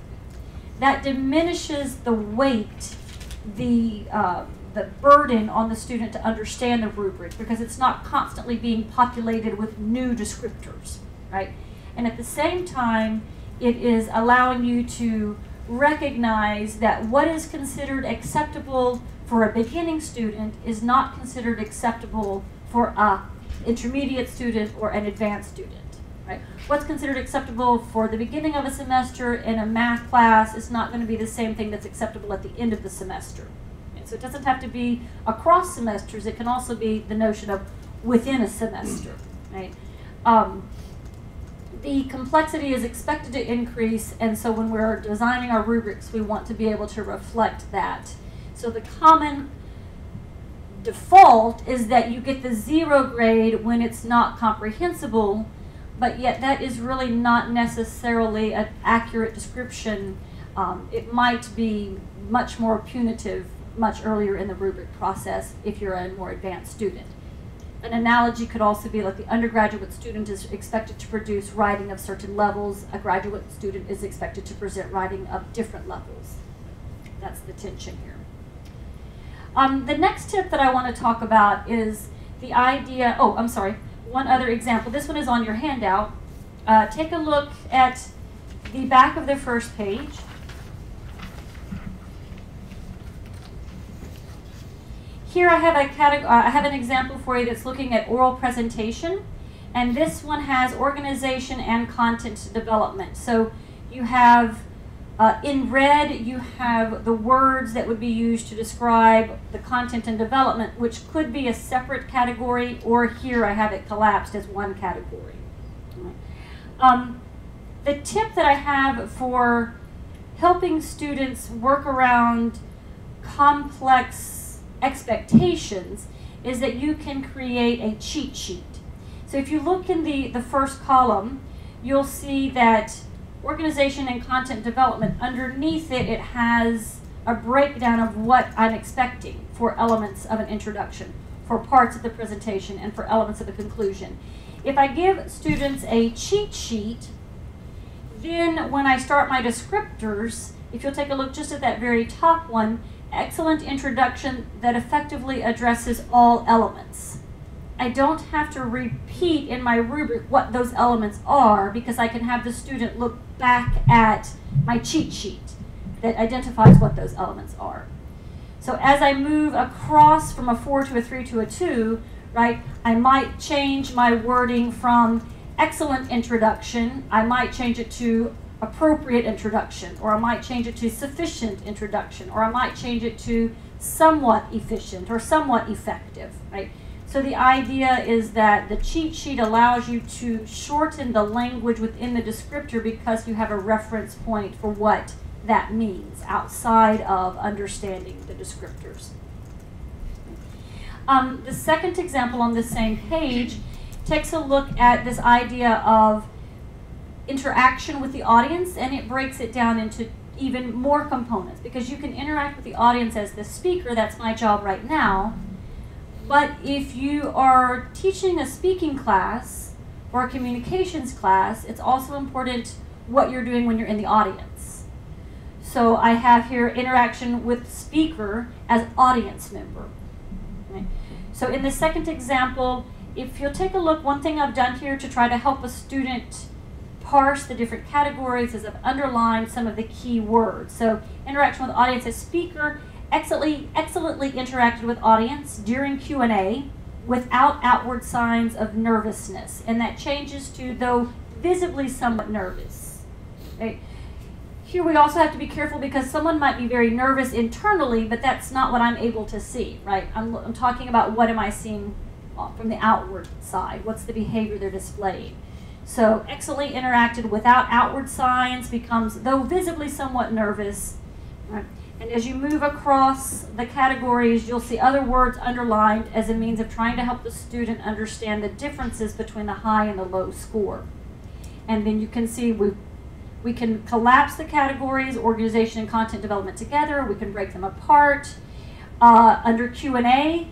That diminishes the weight, the burden on the student to understand the rubric, because it's not constantly being populated with new descriptors, right? And at the same time, it is allowing you to recognize that what is considered acceptable for a beginning student is not considered acceptable for an intermediate student or an advanced student, right? What's considered acceptable for the beginning of a semester in a math class is not going to be the same thing that's acceptable at the end of the semester. So it doesn't have to be across semesters. It can also be the notion of within a semester, right? The complexity is expected to increase, and so when we're designing our rubrics, we want to be able to reflect that. So the common default is that you get the 0 grade when it's not comprehensible, but yet that is really not necessarily an accurate description It might be much more punitive much earlier in the rubric process if you're a more advanced student. An analogy could also be like the undergraduate student is expected to produce writing of certain levels. A graduate student is expected to present writing of different levels. That's the tension here. The next tip that I want to talk about is the idea, oh, I'm sorry, one other example. This one is on your handout. Take a look at the back of the first page. Here I have an example for you that's looking at oral presentation, and this one has organization and content development. So you have, in red, you have the words that would be used to describe the content and development, which could be a separate category, or here I have it collapsed as one category. The tip that I have for helping students work around complex expectations is that you can create a cheat sheet. So if you look in the first column, you'll see that organization and content development, underneath it, it has a breakdown of what I'm expecting for elements of an introduction, for parts of the presentation, and for elements of the conclusion. If I give students a cheat sheet, then when I start my descriptors, if you'll take a look just at that very top one, excellent introduction that effectively addresses all elements. I don't have to repeat in my rubric what those elements are because I can have the student look back at my cheat sheet that identifies what those elements are. So as I move across from a 4 to a 3 to a 2, right, I might change my wording from excellent introduction, I might change it to appropriate introduction, or I might change it to sufficient introduction, or I might change it to somewhat efficient or somewhat effective, right? So the idea is that the cheat sheet allows you to shorten the language within the descriptor because you have a reference point for what that means outside of understanding the descriptors. The second example on the same page takes a look at this idea of interaction with the audience, and it breaks it down into even more components because you can interact with the audience as the speaker. That's my job right now. But if you are teaching a speaking class or a communications class, it's also important what you're doing when you're in the audience. So I have here interaction with speaker as audience member. Okay. So in the second example, if you'll take a look, one thing I've done here to try to help a student parse the different categories is I've underlined some of the key words. So interaction with audience as speaker, excellently interacted with audience during Q&A without outward signs of nervousness. And that changes to though visibly somewhat nervous. Okay. Here we also have to be careful because someone might be very nervous internally, but that's not what I'm able to see, right? I'm talking about what am I seeing from the outward side. What's the behavior they're displaying? So excellently interacted without outward signs becomes, though visibly somewhat nervous. Right? And as you move across the categories, you'll see other words underlined as a means of trying to help the student understand the differences between the high and the low score. And then you can see we can collapse the categories, organization and content development together. We can break them apart. Under Q&A,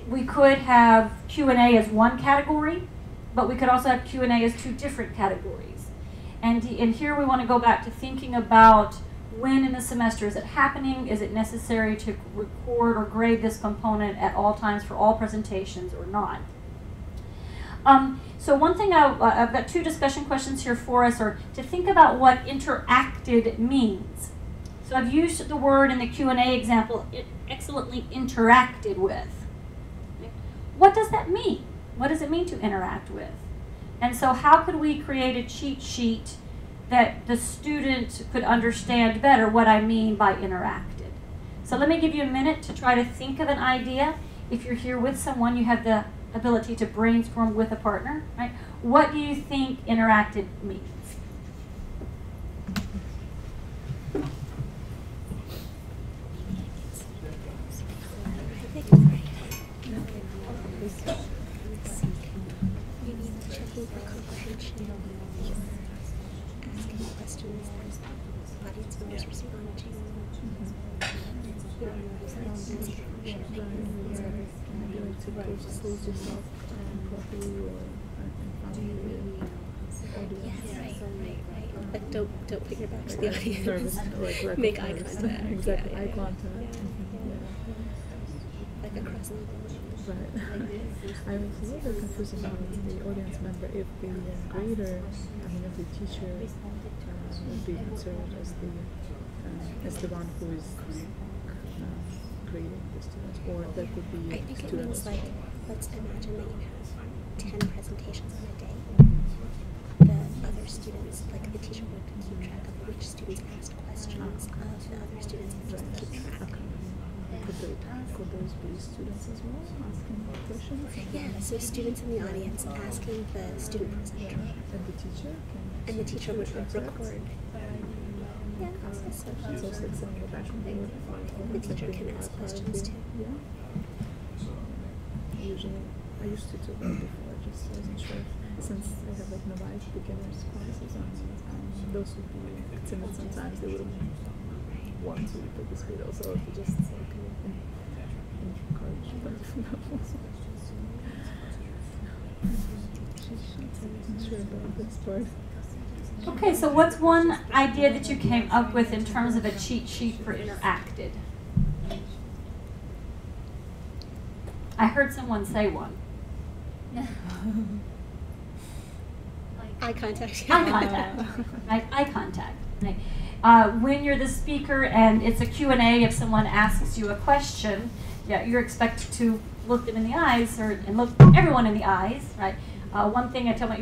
we could have Q&A as one category, but we could also have Q&A as two different categories. And here we want to go back to thinking about when in the semester is it happening? Is it necessary to record or grade this component at all times for all presentations or not? So one thing I've got two discussion questions here for us are to think about what interacted means. So I've used the word in the Q&A example, excellently interacted with. What does that mean? What does it mean to interact with? And so how could we create a cheat sheet that the student could understand better what I mean by interacted? So let me give you a minute to try to think of an idea. If you're here with someone, you have the ability to brainstorm with a partner, right? What do you think interacted means? audience members responding. But don't put your back to the audience. Make eye contact. Exactly, eye contact. Like across the Right. I was a little bit confused about the audience member if the grader, if the teacher would be considered as the one who is grading the students, or there could be I think it means like, let's imagine that you have 10 presentations on a day. The other students, like the teacher would keep track of which students asked questions of the other students and just keep track. Could those be students as well, asking questions? Yeah, so students in the audience asking the student presenter. And the teacher can... And the teacher would record. Yeah, so it's also like sending it back and forth. The teacher can ask questions too. Yeah. Usually, I used to do that before, just wasn't sure. Since I have like novice beginners classes on, those would be timid sometimes. They wouldn't want to participate also, if you just like encourage them. I'm sure about this part. Okay, so what's one idea that you came up with in terms of a cheat sheet for interacted? I heard someone say one. Eye contact. Eye contact. Right? Eye contact. Right. When you're the speaker and it's a Q&A, if someone asks you a question, yeah, you're expected to look them in the eyes, and look everyone in the eyes, right? One thing I tell my,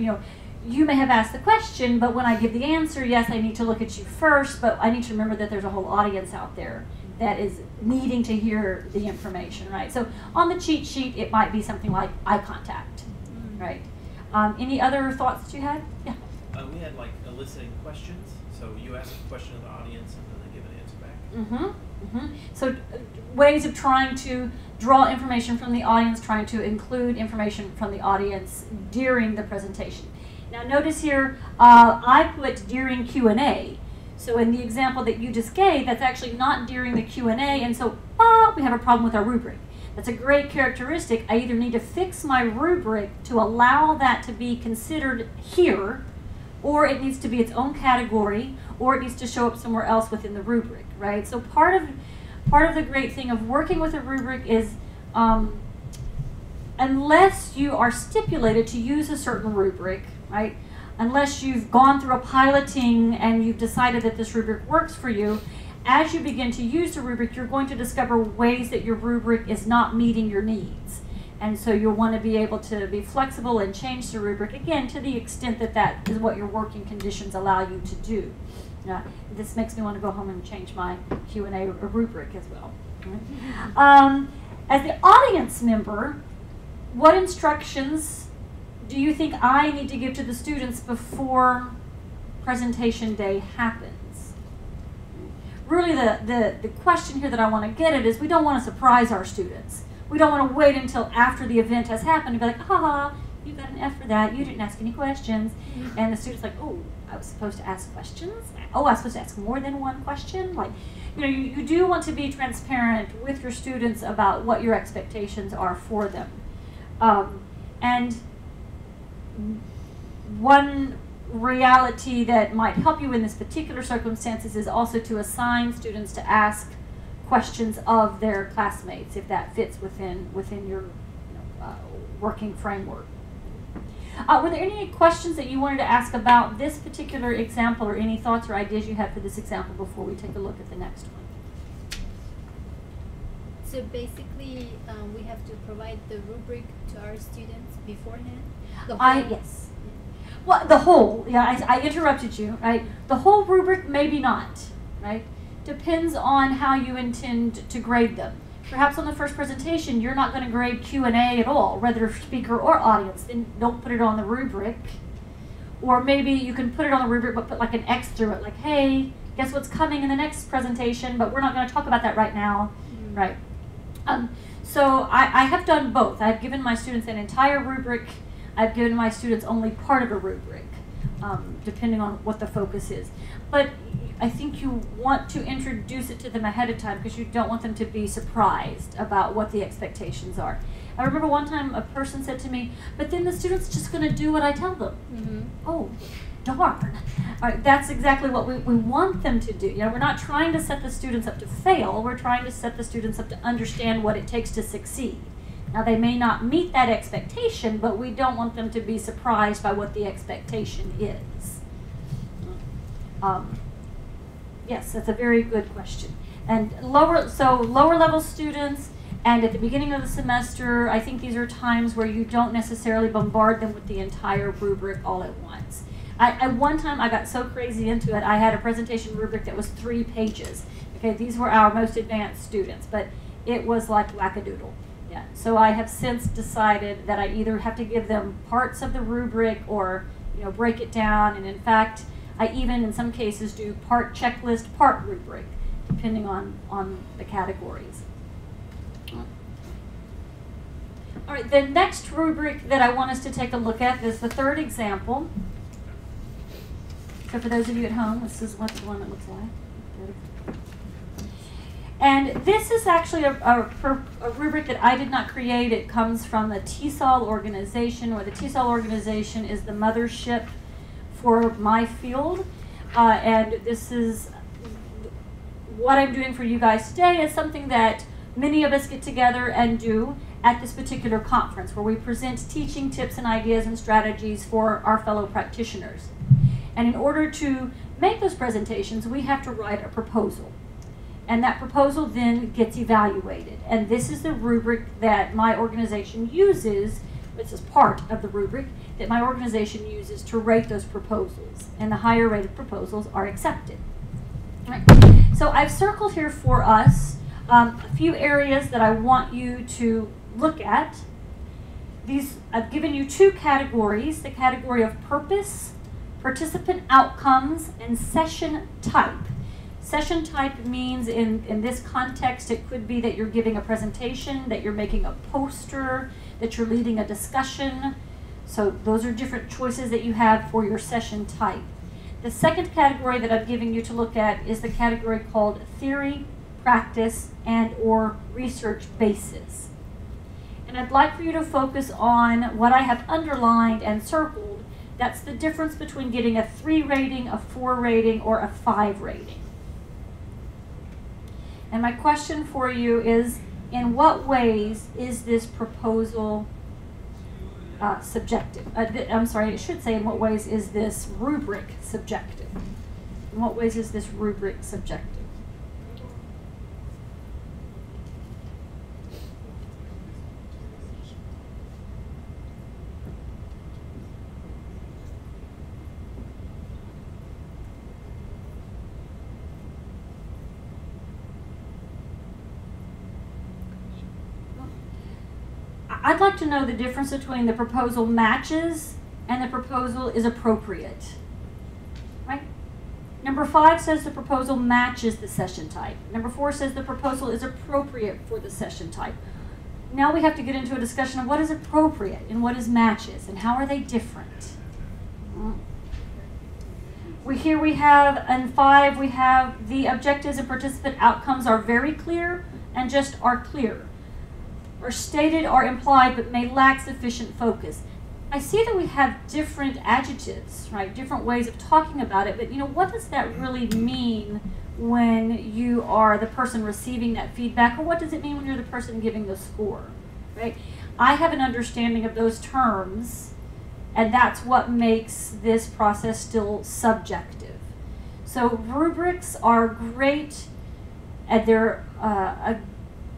you may have asked the question, but when I give the answer, yes, I need to look at you first, but I need to remember that there's a whole audience out there that is needing to hear the information, right? So on the cheat sheet, it might be something like eye contact, right? Any other thoughts that you had? Yeah. We had like eliciting questions. So you ask a question of the audience and then they give an answer back. So ways of trying to draw information from the audience, trying to include information from the audience during the presentation. Now notice here, I put during Q&A. So in the example that you just gave, that's actually not during the Q&A, and so we have a problem with our rubric. That's a great characteristic. I either need to fix my rubric to allow that to be considered here, or it needs to be its own category, or it needs to show up somewhere else within the rubric, right? So part of the great thing of working with a rubric is unless you are stipulated to use a certain rubric, right? Unless you've gone through a piloting and you've decided that this rubric works for you, as you begin to use the rubric, you're going to discover ways that your rubric is not meeting your needs. And so you'll want to be able to be flexible and change the rubric, again, to the extent that that is what your working conditions allow you to do. This makes me want to go home and change my Q&A rubric as well. As the audience member, what instructions do you think I need to give to the students before presentation day happens? Really the question here that I want to get at is we don't want to surprise our students. We don't want to wait until after the event has happened and be like, haha, you got an F for that, you didn't ask any questions. And the student's like, oh, I was supposed to ask questions? Oh, I was supposed to ask more than one question? Like, you do want to be transparent with your students about what your expectations are for them. And one reality that might help you in this particular circumstances is also to assign students to ask questions of their classmates, if that fits within your working framework. Were there any questions that you wanted to ask about this particular example, or any thoughts or ideas you had for this example before we take a look at the next one? So basically, we have to provide the rubric to our students beforehand? Yes. Well, the whole, I interrupted you, right? The whole rubric, maybe not, right? Depends on how you intend to grade them. Perhaps on the first presentation, you're not going to grade Q&A at all, whether speaker or audience, then don't put it on the rubric. Or maybe you can put it on the rubric, but put like an X through it, like, hey, guess what's coming in the next presentation, but we're not going to talk about that right now, right? So I have done both. I've given my students an entire rubric. I've given my students only part of a rubric, depending on what the focus is. But I think you want to introduce it to them ahead of time because you don't want them to be surprised about what the expectations are. I remember one time a person said to me, but then the student's just going to do what I tell them. Oh, darn. All right, that's exactly what we want them to do. You know, we're not trying to set the students up to fail. We're trying to set the students up to understand what it takes to succeed. Now, they may not meet that expectation, but we don't want them to be surprised by what the expectation is. Yes, that's a very good question. And lower level students, and at the beginning of the semester, I think these are times where you don't necessarily bombard them with the entire rubric all at once. One time I got so crazy into it, I had a presentation rubric that was 3 pages. Okay, these were our most advanced students, but it was like wackadoodle. Yeah. So I have since decided that I either have to give them parts of the rubric or, you know, break it down. And in fact, I even in some cases do part checklist, part rubric, depending on the categories. All right, the next rubric that I want us to take a look at is the third example. So for those of you at home, this is what the one that looks like. And this is actually a rubric that I did not create. It comes from the TESOL organization, where the TESOL organization is the mothership for my field. And this is what I'm doing for you guys today is something that many of us get together and do at this particular conference, where we present teaching tips and ideas and strategies for our fellow practitioners. And in order to make those presentations, we have to write a proposal. And that proposal then gets evaluated. And this is the rubric that my organization uses, this is part of the rubric that my organization uses to rate those proposals. And the higher rated proposals are accepted. All right. So I've circled here for us a few areas that I want you to look at. I've given you 2 categories, the category of purpose, participant outcomes, and session type. Session type means in this context, it could be that you're giving a presentation, that you're making a poster, that you're leading a discussion. So those are different choices that you have for your session type. The second category that I'm giving you to look at is the category called theory, practice, and or research basis. And I'd like for you to focus on what I have underlined and circled. That's the difference between getting a 3 rating, a 4 rating, or a 5 rating. And my question for you is, in what ways is this proposal subjective? I'm sorry, I should say in what ways is this rubric subjective? In what ways is this rubric subjective? I'd like to know the difference between the proposal matches and the proposal is appropriate. Right? Number 5 says the proposal matches the session type. Number 4 says the proposal is appropriate for the session type. Now we have to get into a discussion of what is appropriate and what is matches and how are they different. Here we have, in 5, we have the objectives and participant outcomes are very clear and just are clear. Are stated or implied but may lack sufficient focus. I see that we have different adjectives, right? Different ways of talking about it, but you know, what does that really mean when you are the person receiving that feedback, or what does it mean when you're the person giving the score, right? I have an understanding of those terms, and that's what makes this process still subjective. So rubrics are great, and they're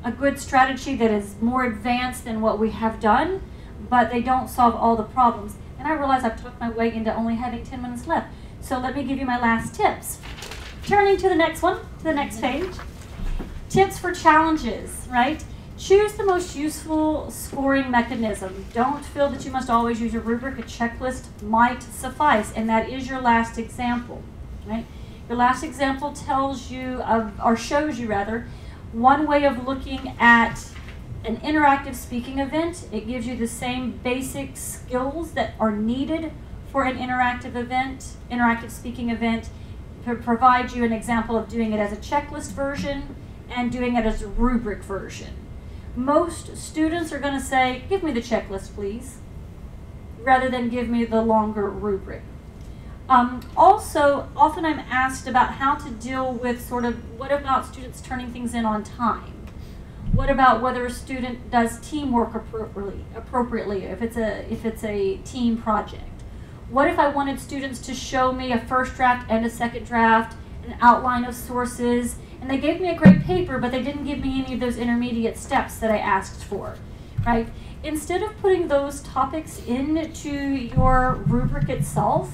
a good strategy that is more advanced than what we have done, but they don't solve all the problems. And I realize I've talked my way into only having 10 minutes left. So let me give you my last tips. Turning to the next one, to the next page. Tips for challenges, right? Choose the most useful scoring mechanism. Don't feel that you must always use a rubric. A checklist might suffice, and that is your last example, right? Your last example tells you, or shows you rather, one way of looking at an interactive speaking event. It gives you the same basic skills that are needed for an interactive event, interactive speaking event. provide you an example of doing it as a checklist version and doing it as a rubric version. Most students are going to say, give me the checklist, please, rather than give me the longer rubric. Also, often I'm asked about how to deal with sort of, what about students turning things in on time? What about whether a student does teamwork appropriately if it's a team project? What if I wanted students to show me a first draft and a second draft, an outline of sources, and they gave me a great paper, but they didn't give me any of those intermediate steps that I asked for, right? Instead of putting those topics into your rubric itself,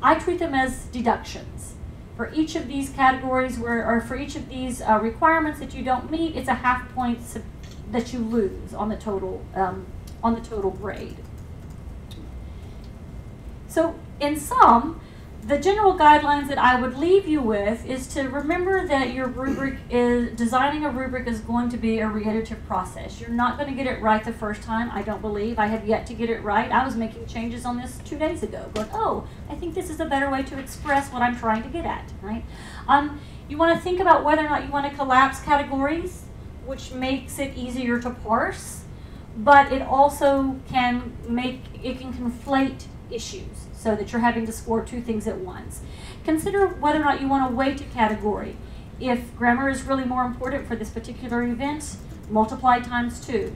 I treat them as deductions. For each of these categories, or for each of these requirements that you don't meet, it's a half point that you lose on the total grade. So in sum, the general guidelines that I would leave you with is to remember that your rubric designing a rubric is going to be a reiterative process. You're not going to get it right the first time, I don't believe. I have yet to get it right. I was making changes on this 2 days ago, going, oh, I think this is a better way to express what I'm trying to get at, right? You want to think about whether or not you want to collapse categories, which makes it easier to parse, but it also can conflate issues, so that you're having to score 2 things at once. Consider whether or not you want to weight a category. If grammar is really more important for this particular event, multiply times 2.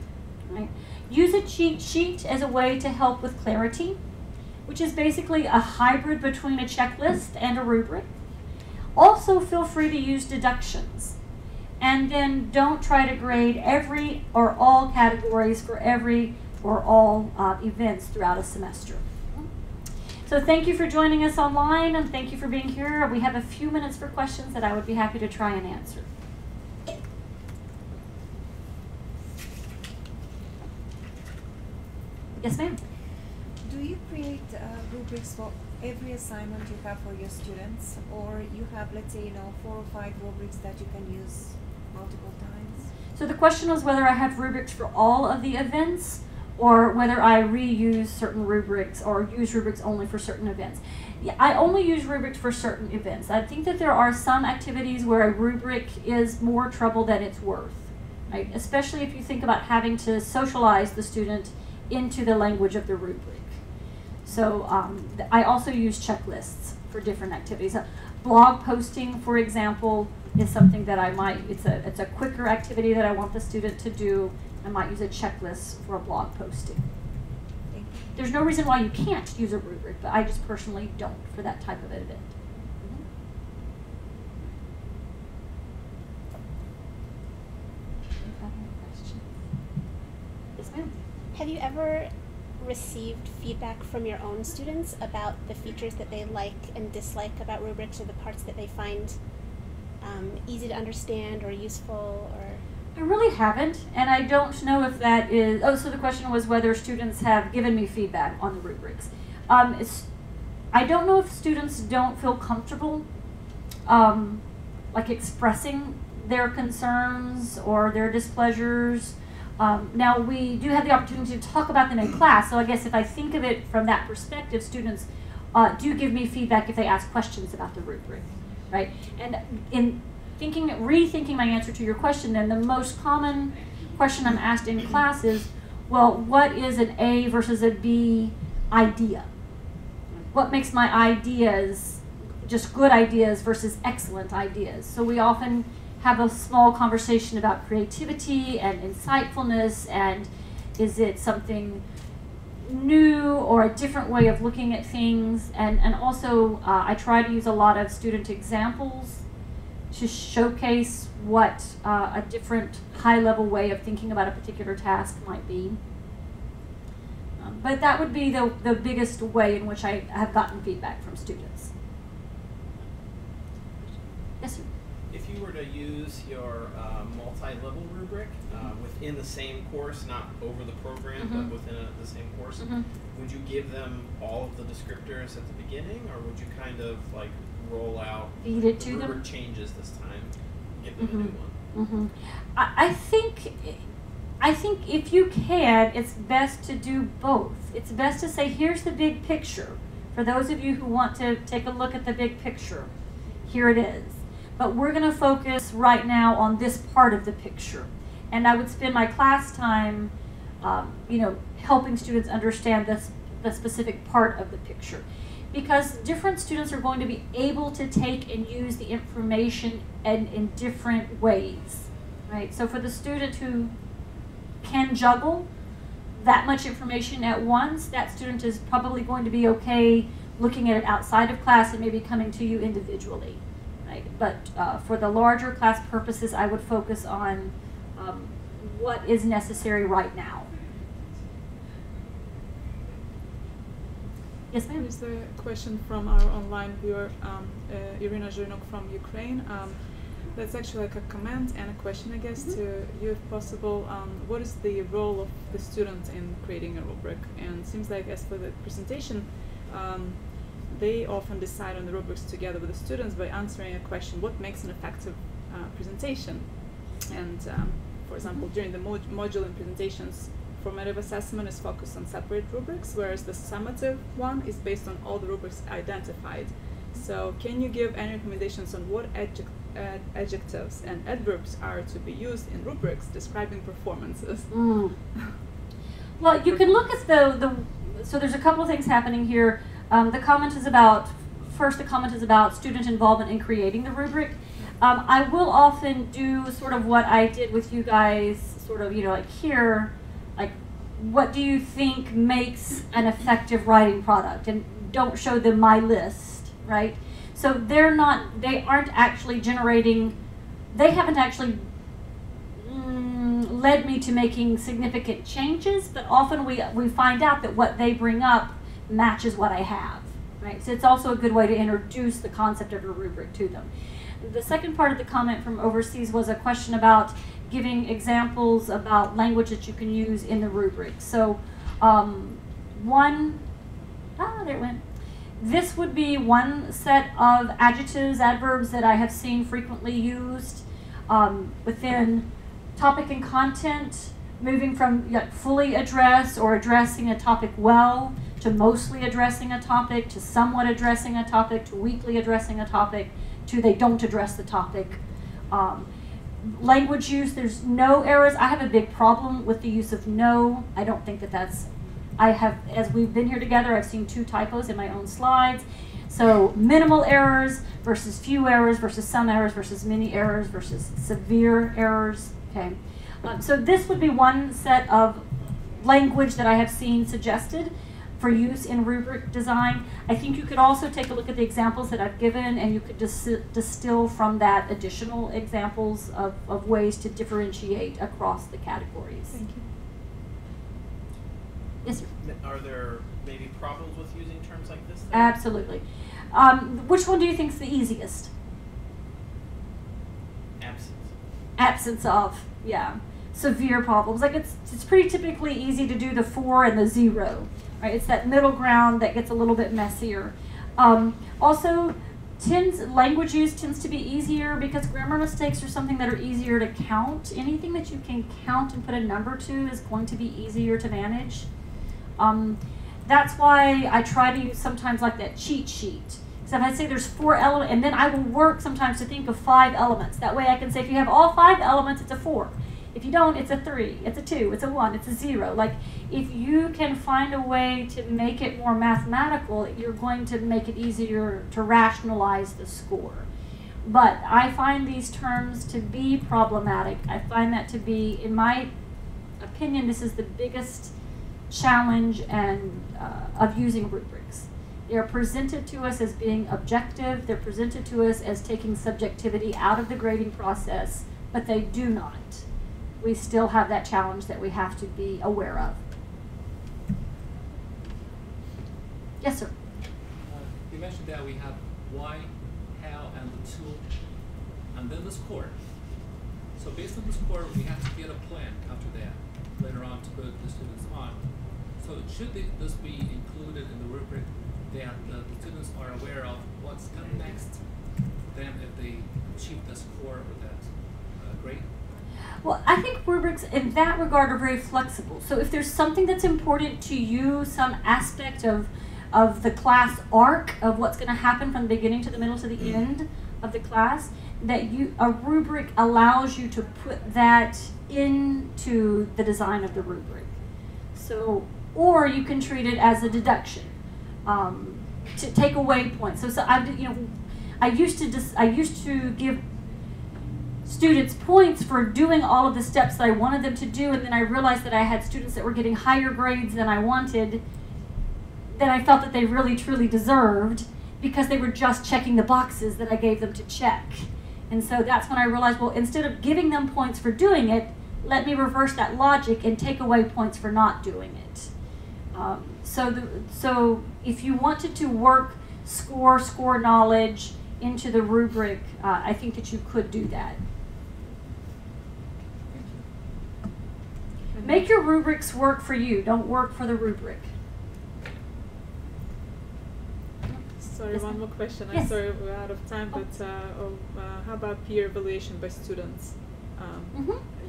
Right? Use a cheat sheet as a way to help with clarity, which is basically a hybrid between a checklist and a rubric. Also, feel free to use deductions. And then don't try to grade every or all categories for every or all events throughout a semester. So thank you for joining us online, and thank you for being here. We have a few minutes for questions that I would be happy to try and answer. Yes, ma'am. Do you create rubrics for every assignment you have for your students, or you have, let's say, 4 or 5 rubrics that you can use multiple times? So the question was whether I have rubrics for all of the events, or whether I reuse certain rubrics or use rubrics only for certain events. Yeah, I only use rubrics for certain events. I think that there are some activities where a rubric is more trouble than it's worth, right? Especially if you think about having to socialize the student into the language of the rubric. So I also use checklists for different activities. Blog posting, for example, is something that it's a quicker activity that I want the student to do. I might use a checklist for a blog posting. There's no reason why you can't use a rubric, but I just personally don't for that type of event. Yes, ma'am. Have you ever received feedback from your own students about the features that they like and dislike about rubrics, or the parts that they find easy to understand or useful? Or I really haven't, and I don't know if that is... Oh, so the question was whether students have given me feedback on the rubrics. I don't know if students don't feel comfortable like expressing their concerns or their displeasures. Now, we do have the opportunity to talk about them in class, so I guess if I think of it from that perspective, students do give me feedback if they ask questions about the rubric, right? And in rethinking my answer to your question, then the most common question I'm asked in class is, well, what is an A versus a B idea? What makes my ideas just good ideas versus excellent ideas? So we often have a small conversation about creativity and insightfulness, and is it something new or a different way of looking at things? And also I try to use a lot of student examples to showcase what a different high-level way of thinking about a particular task might be. But that would be the biggest way in which I have gotten feedback from students. Yes, sir? If you were to use your multi-level rubric within the same course, not over the program, but within the same course, would you give them all of the descriptors at the beginning, or would you kind of like roll out feed it to rubric them? Changes this time, give them a new one? I think if you can, it's best to do both. It's best to say, here's the big picture. For those of you who want to take a look at the big picture, here it is. But we're going to focus right now on this part of the picture. And I would spend my class time, helping students understand the specific part of the picture. Because different students are going to be able to take and use the information in different ways, right? So for the student who can juggle that much information at once, that student is probably going to be okay looking at it outside of class and maybe coming to you individually. Right? But for the larger class purposes, I would focus on what is necessary right now. Yes, ma'am? There's a question from our online viewer, Irina Zhirnok from Ukraine. That's actually like a comment and a question, I guess, to you if possible. What is the role of the student in creating a rubric? And it seems like as for the presentation, they often decide on the rubrics together with the students by answering a question, what makes an effective presentation? And for example, during the module and presentations, formative assessment is focused on separate rubrics, whereas the summative one is based on all the rubrics identified. So can you give any recommendations on what adjectives and adverbs are to be used in rubrics describing performances? Well, you can look at so there's a couple of things happening here. The comment is about student involvement in creating the rubric. I will often do sort of what I did with you guys, sort of, like here, like, what do you think makes an effective writing product? And don't show them my list, right? So they aren't actually generating, they haven't actually led me to making significant changes, but often we find out that what they bring up matches what I have, right? So it's also a good way to introduce the concept of a rubric to them. The second part of the comment from overseas was a question about giving examples about language that you can use in the rubric. So there it went. This would be one set of adjectives, adverbs that I have seen frequently used within topic and content, moving from fully address or addressing a topic well, to mostly addressing a topic, to somewhat addressing a topic, to weakly addressing a topic, to they don't address the topic. Language use, there's no errors. I have a big problem with the use of no. I don't think that's, as we've been here together, I've seen 2 typos in my own slides. So minimal errors versus few errors versus some errors versus many errors versus severe errors. Okay. So this would be one set of language that I have seen suggested for use in rubric design. I think you could also take a look at the examples that I've given, and you could distill from that additional examples of ways to differentiate across the categories. Thank you. Yes, sir? Are there maybe problems with using terms like this? Absolutely. Which one do you think is the easiest? Absence. Absence of, yeah. Severe problems. Like it's pretty typically easy to do the 4 and the 0. Right, it's that middle ground that gets a little bit messier. Also, language use tends to be easier because grammar mistakes are something that are easier to count. Anything that you can count and put a number to is going to be easier to manage. That's why I try to use sometimes like that cheat sheet. So if I say there's 4 elements, and then I will work sometimes to think of 5 elements. That way I can say if you have all 5 elements, it's a 4. If you don't, it's a 3, it's a 2, it's a 1, it's a 0. Like, if you can find a way to make it more mathematical, you're going to make it easier to rationalize the score. But I find these terms to be problematic. I find that to be, in my opinion, this is the biggest challenge of using rubrics. They're presented to us as being objective. They're presented to us as taking subjectivity out of the grading process, but they do not. We still have that challenge that we have to be aware of. Yes, sir? You mentioned that we have why, how, and the tool, and then the score. So based on the score, we have to get a plan after that, later on to put the students on. So should this be included in the rubric that the students are aware of what's coming next, then if they achieve the score or that grade? Well, I think rubrics in that regard are very flexible. So if there's something that's important to you, some aspect of the class arc of what's going to happen from the beginning to the middle to the end, of the class, that a rubric allows you to put that into the design of the rubric. So, or you can treat it as a deduction to take away points. So I used to give students points for doing all of the steps that I wanted them to do, and then I realized that I had students that were getting higher grades than I wanted, than I felt that they really truly deserved, because they were just checking the boxes that I gave them to check. And so that's when I realized, well, instead of giving them points for doing it, let me reverse that logic and take away points for not doing it. So if you wanted to work score knowledge into the rubric, I think that you could do that. Make your rubrics work for you. Don't work for the rubric. Sorry, Yes, one more question. Yes. I'm sorry we're out of time, but how about peer evaluation by students?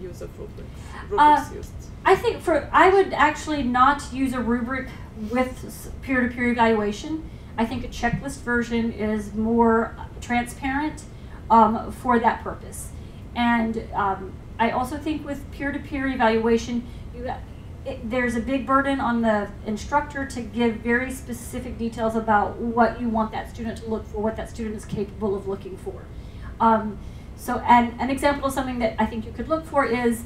Use of rubrics used. I think I would actually not use a rubric with peer-to-peer evaluation. I think a checklist version is more transparent for that purpose. And I also think with peer-to-peer evaluation, there's a big burden on the instructor to give very specific details about what you want that student to look for, what that student is capable of looking for. So an example of something that I think you could look for is,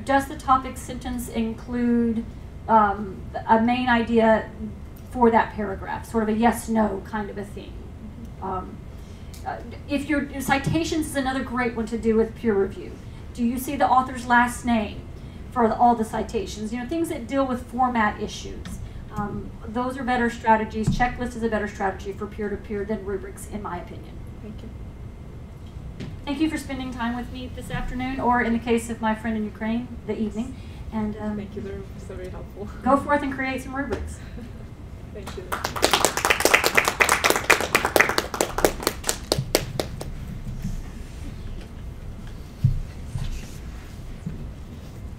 does the topic sentence include a main idea for that paragraph, sort of a yes-no kind of a thing. If your citations is another great one to do with peer review. Do you see the author's last name for all the citations? Things that deal with format issues. Those are better strategies. Checklist is a better strategy for peer-to-peer than rubrics, in my opinion. Thank you. Thank you for spending time with me this afternoon, or in the case of my friend in Ukraine, the evening. And thank you, they're so very helpful. Go forth and create some rubrics. Thank you.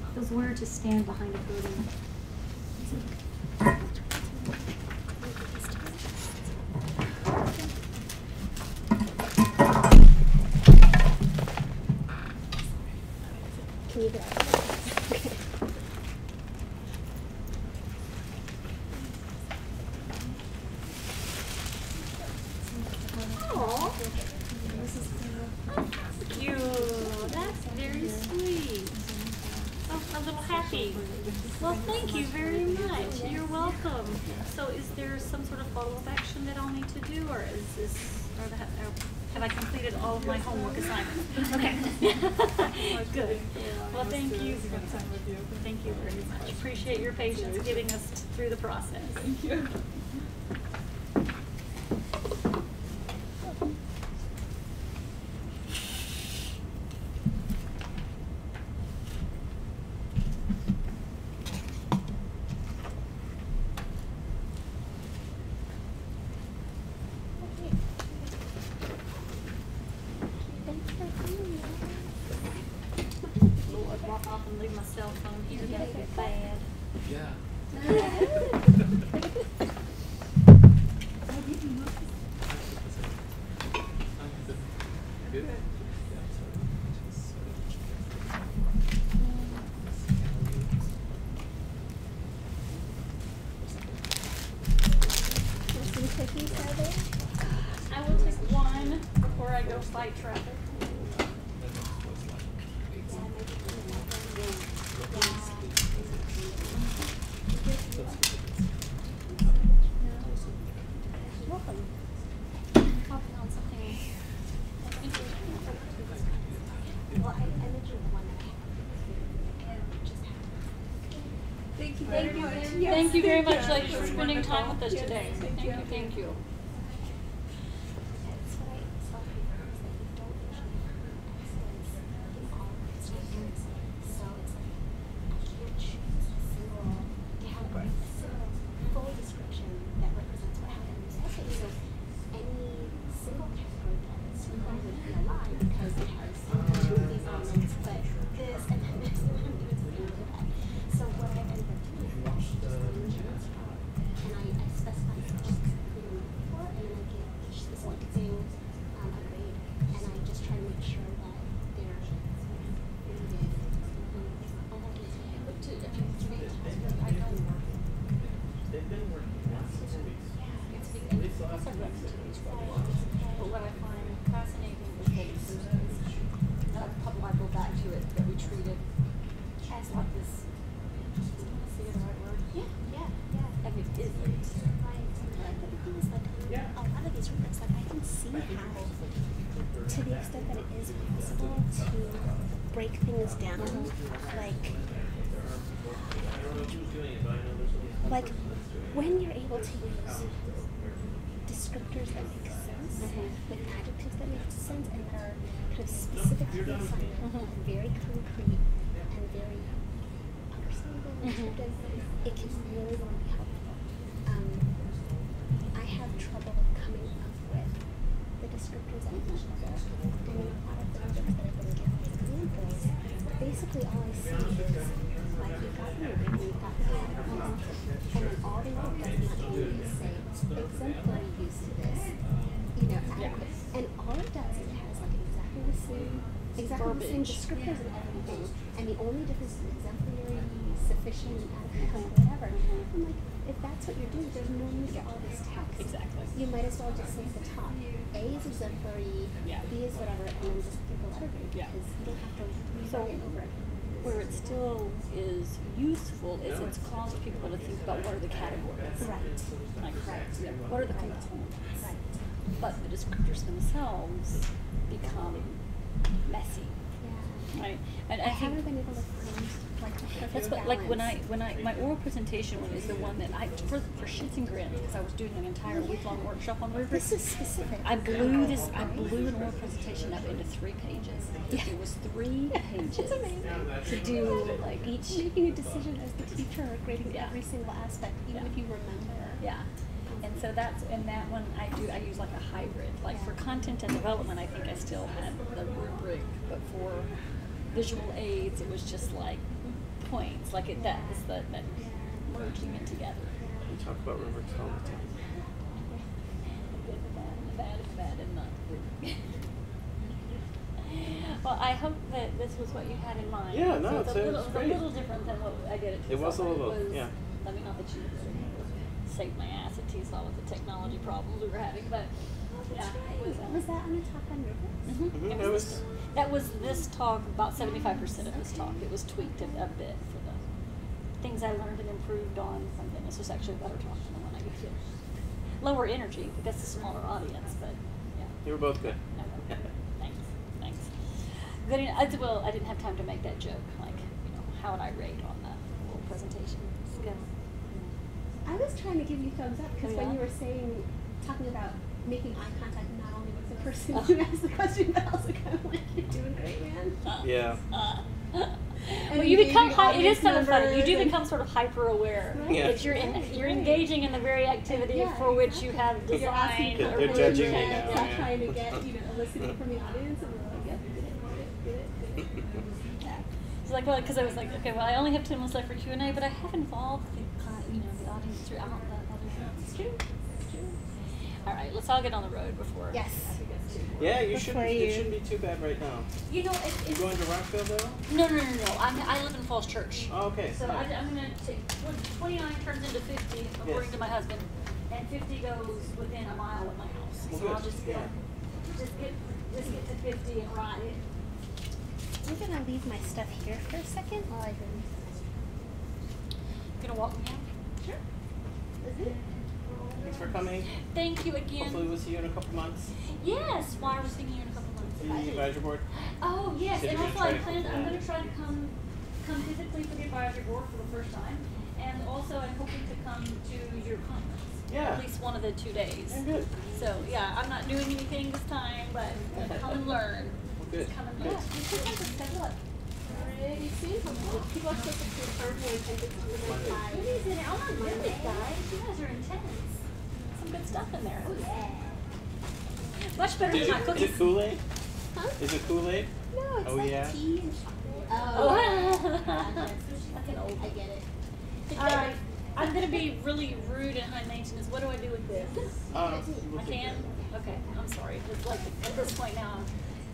It feels weird to stand behind a podium. Can you get out? That's very sweet. Oh, a little happy. Well, thank you very much. You're welcome. So is there some sort of follow-up action that I'll need to do, or is this, or have I completed all of my homework assignments? Okay. Good. Well, thank you. Thank you very much. Appreciate your patience getting us through the process. Thank you. Lord, walk off and leave my cell phone here. That'd be bad. Yeah. I will take one before I go fight traffic. Thank you very much, ladies, for spending time with us today. Thank you. to the extent that it is possible to break things down, like when you're able to use descriptors that make sense with adjectives that make sense and that are kind of specific to the assignment and very concrete and very understandable and descriptive, it can really, really be helpful. I have trouble coming up with the descriptors at each level, and in a lot of the rubrics that I've been given as examples, basically all I see is like you've got the rubric and you've got the adjectives, and then all the work does not only is say exemplary use to this, adequate, and all it does is it has like exactly the same descriptors and everything, and the only difference is exemplary, sufficient, adequate, whatever. I'm like, if that's what you're doing, there's no need for all this text. Exactly. You might as well just say at the top, A is exemplary, B is whatever, and then just give the letter grade, because you don't have to read it over. Where it still is useful is it's caused people to think about what are the categories. Right. Like, what are the components? Right. But the descriptors themselves become messy. Yeah. Right. And I haven't been able to find like the perfect that's what, balance. like when I my oral presentation one is the one that I for shits and grins because I was doing an entire week-long workshop on rubrics. This is specific. I blew an oral presentation up into 3 pages. It was 3 pages. It's amazing. To do like each making a decision as the teacher or grading every single aspect, even if you remember. Yeah. And so that's in that one I use like a hybrid. Like for content and development I think I still had the rubric, but for visual aids it was just like points. Like that merging it together. We talk about rubrics all the time. The bad and not good. Well, I hope that this was what you had in mind. Yeah, no, it's great. a little different than what I did at TESOL. It was a little, yeah. I mean, not that you saved my ass at TESOL with the technology problems we were having, but yeah. Was that on the talk on rubrics? That was this talk, about 75% of this talk. It was tweaked a bit for the things I learned and improved on something. This was actually a better talk than the one I did. Lower energy, because it's a smaller audience, but yeah. You were both good. Thanks. Good enough. Well, I didn't have time to make that joke. Like, how would I rate on the whole presentation? I was trying to give you thumbs up because when you were talking about making eye contact not only with the person who asked the question, but also kind of like, you're doing great, man. Yeah. Well, you become it is kind of funny. You do become sort of hyper aware that you're engaging in the very activity for which you have designed. They're judging me now. I'm trying to get listening from the audience, and we're like, get it. It's like, well, because I was like, okay, well, I only have 10 minutes left for Q&A, but I have involved the audience throughout the other things. It's true. All right, let's all get on the road before. Yes. Yeah, it shouldn't be too bad right now. You going to Rockville though? No. I live in Falls Church. Oh, okay. So nice. I'm going to take 29 turns into 50 according to my husband, and 50 goes within a mile of my house. Well, so good. I'll just get to 50 and ride it. I'm gonna leave my stuff here for a second while I go. Gonna walk me out? Sure. Thanks for coming. Thank you again. Hopefully we'll see you in a couple months. Yes. Why was thinking you in a couple months? The advisory board. Oh yes, So and you're also gonna I'm going to try to come physically for the advisory board for the first time, and also I'm hoping to come to your conference. Yeah. At least one of the 2 days. Yeah, good. So yeah, I'm not doing anything this time, but come and learn. Good. Come and learn. We should have to schedule it pretty soon. People are supposed to do surgery and it's What is it? I'm not doing it, guys. You guys are intense. Some good stuff in there. Much better than my cookies. Is it Kool-Aid? Huh? Is it Kool-Aid? No, it's Oh, like yeah? tea and chocolate. That's an old. I get it. All right. I'm going to be really rude and high maintenance. What do I do with this? I can? Okay. I'm sorry. It's like at this point now.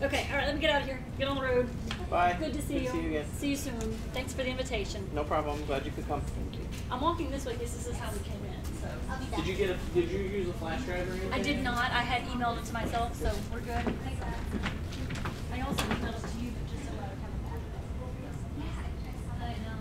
Okay. All right. Let me get out of here. Get on the road. Bye. Good to see you. See you again. See you soon. Thanks for the invitation. No problem. I'm glad you could come. Thank you. I'm walking this way because this is how we came in. So. Did you use a flash drive or anything? I did not. I had emailed it to myself, so we're good. I also emailed it to you, but just so I would have it back. Yeah, I know.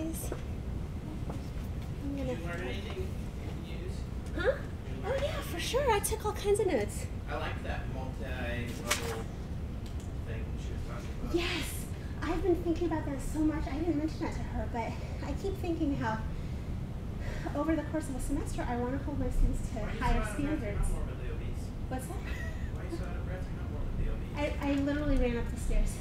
guys. I'm Did gonna. you learn anything you can use? Huh? Oh yeah, for sure. I took all kinds of notes. I like that multi-level thing she was talking about. Yes, I've been thinking about that so much. I didn't mention that to her, but I keep thinking how over the course of a semester I want to hold my students to higher standards. What's that? Why are you so out of breath? You're not more than the OB. I literally ran up the stairs.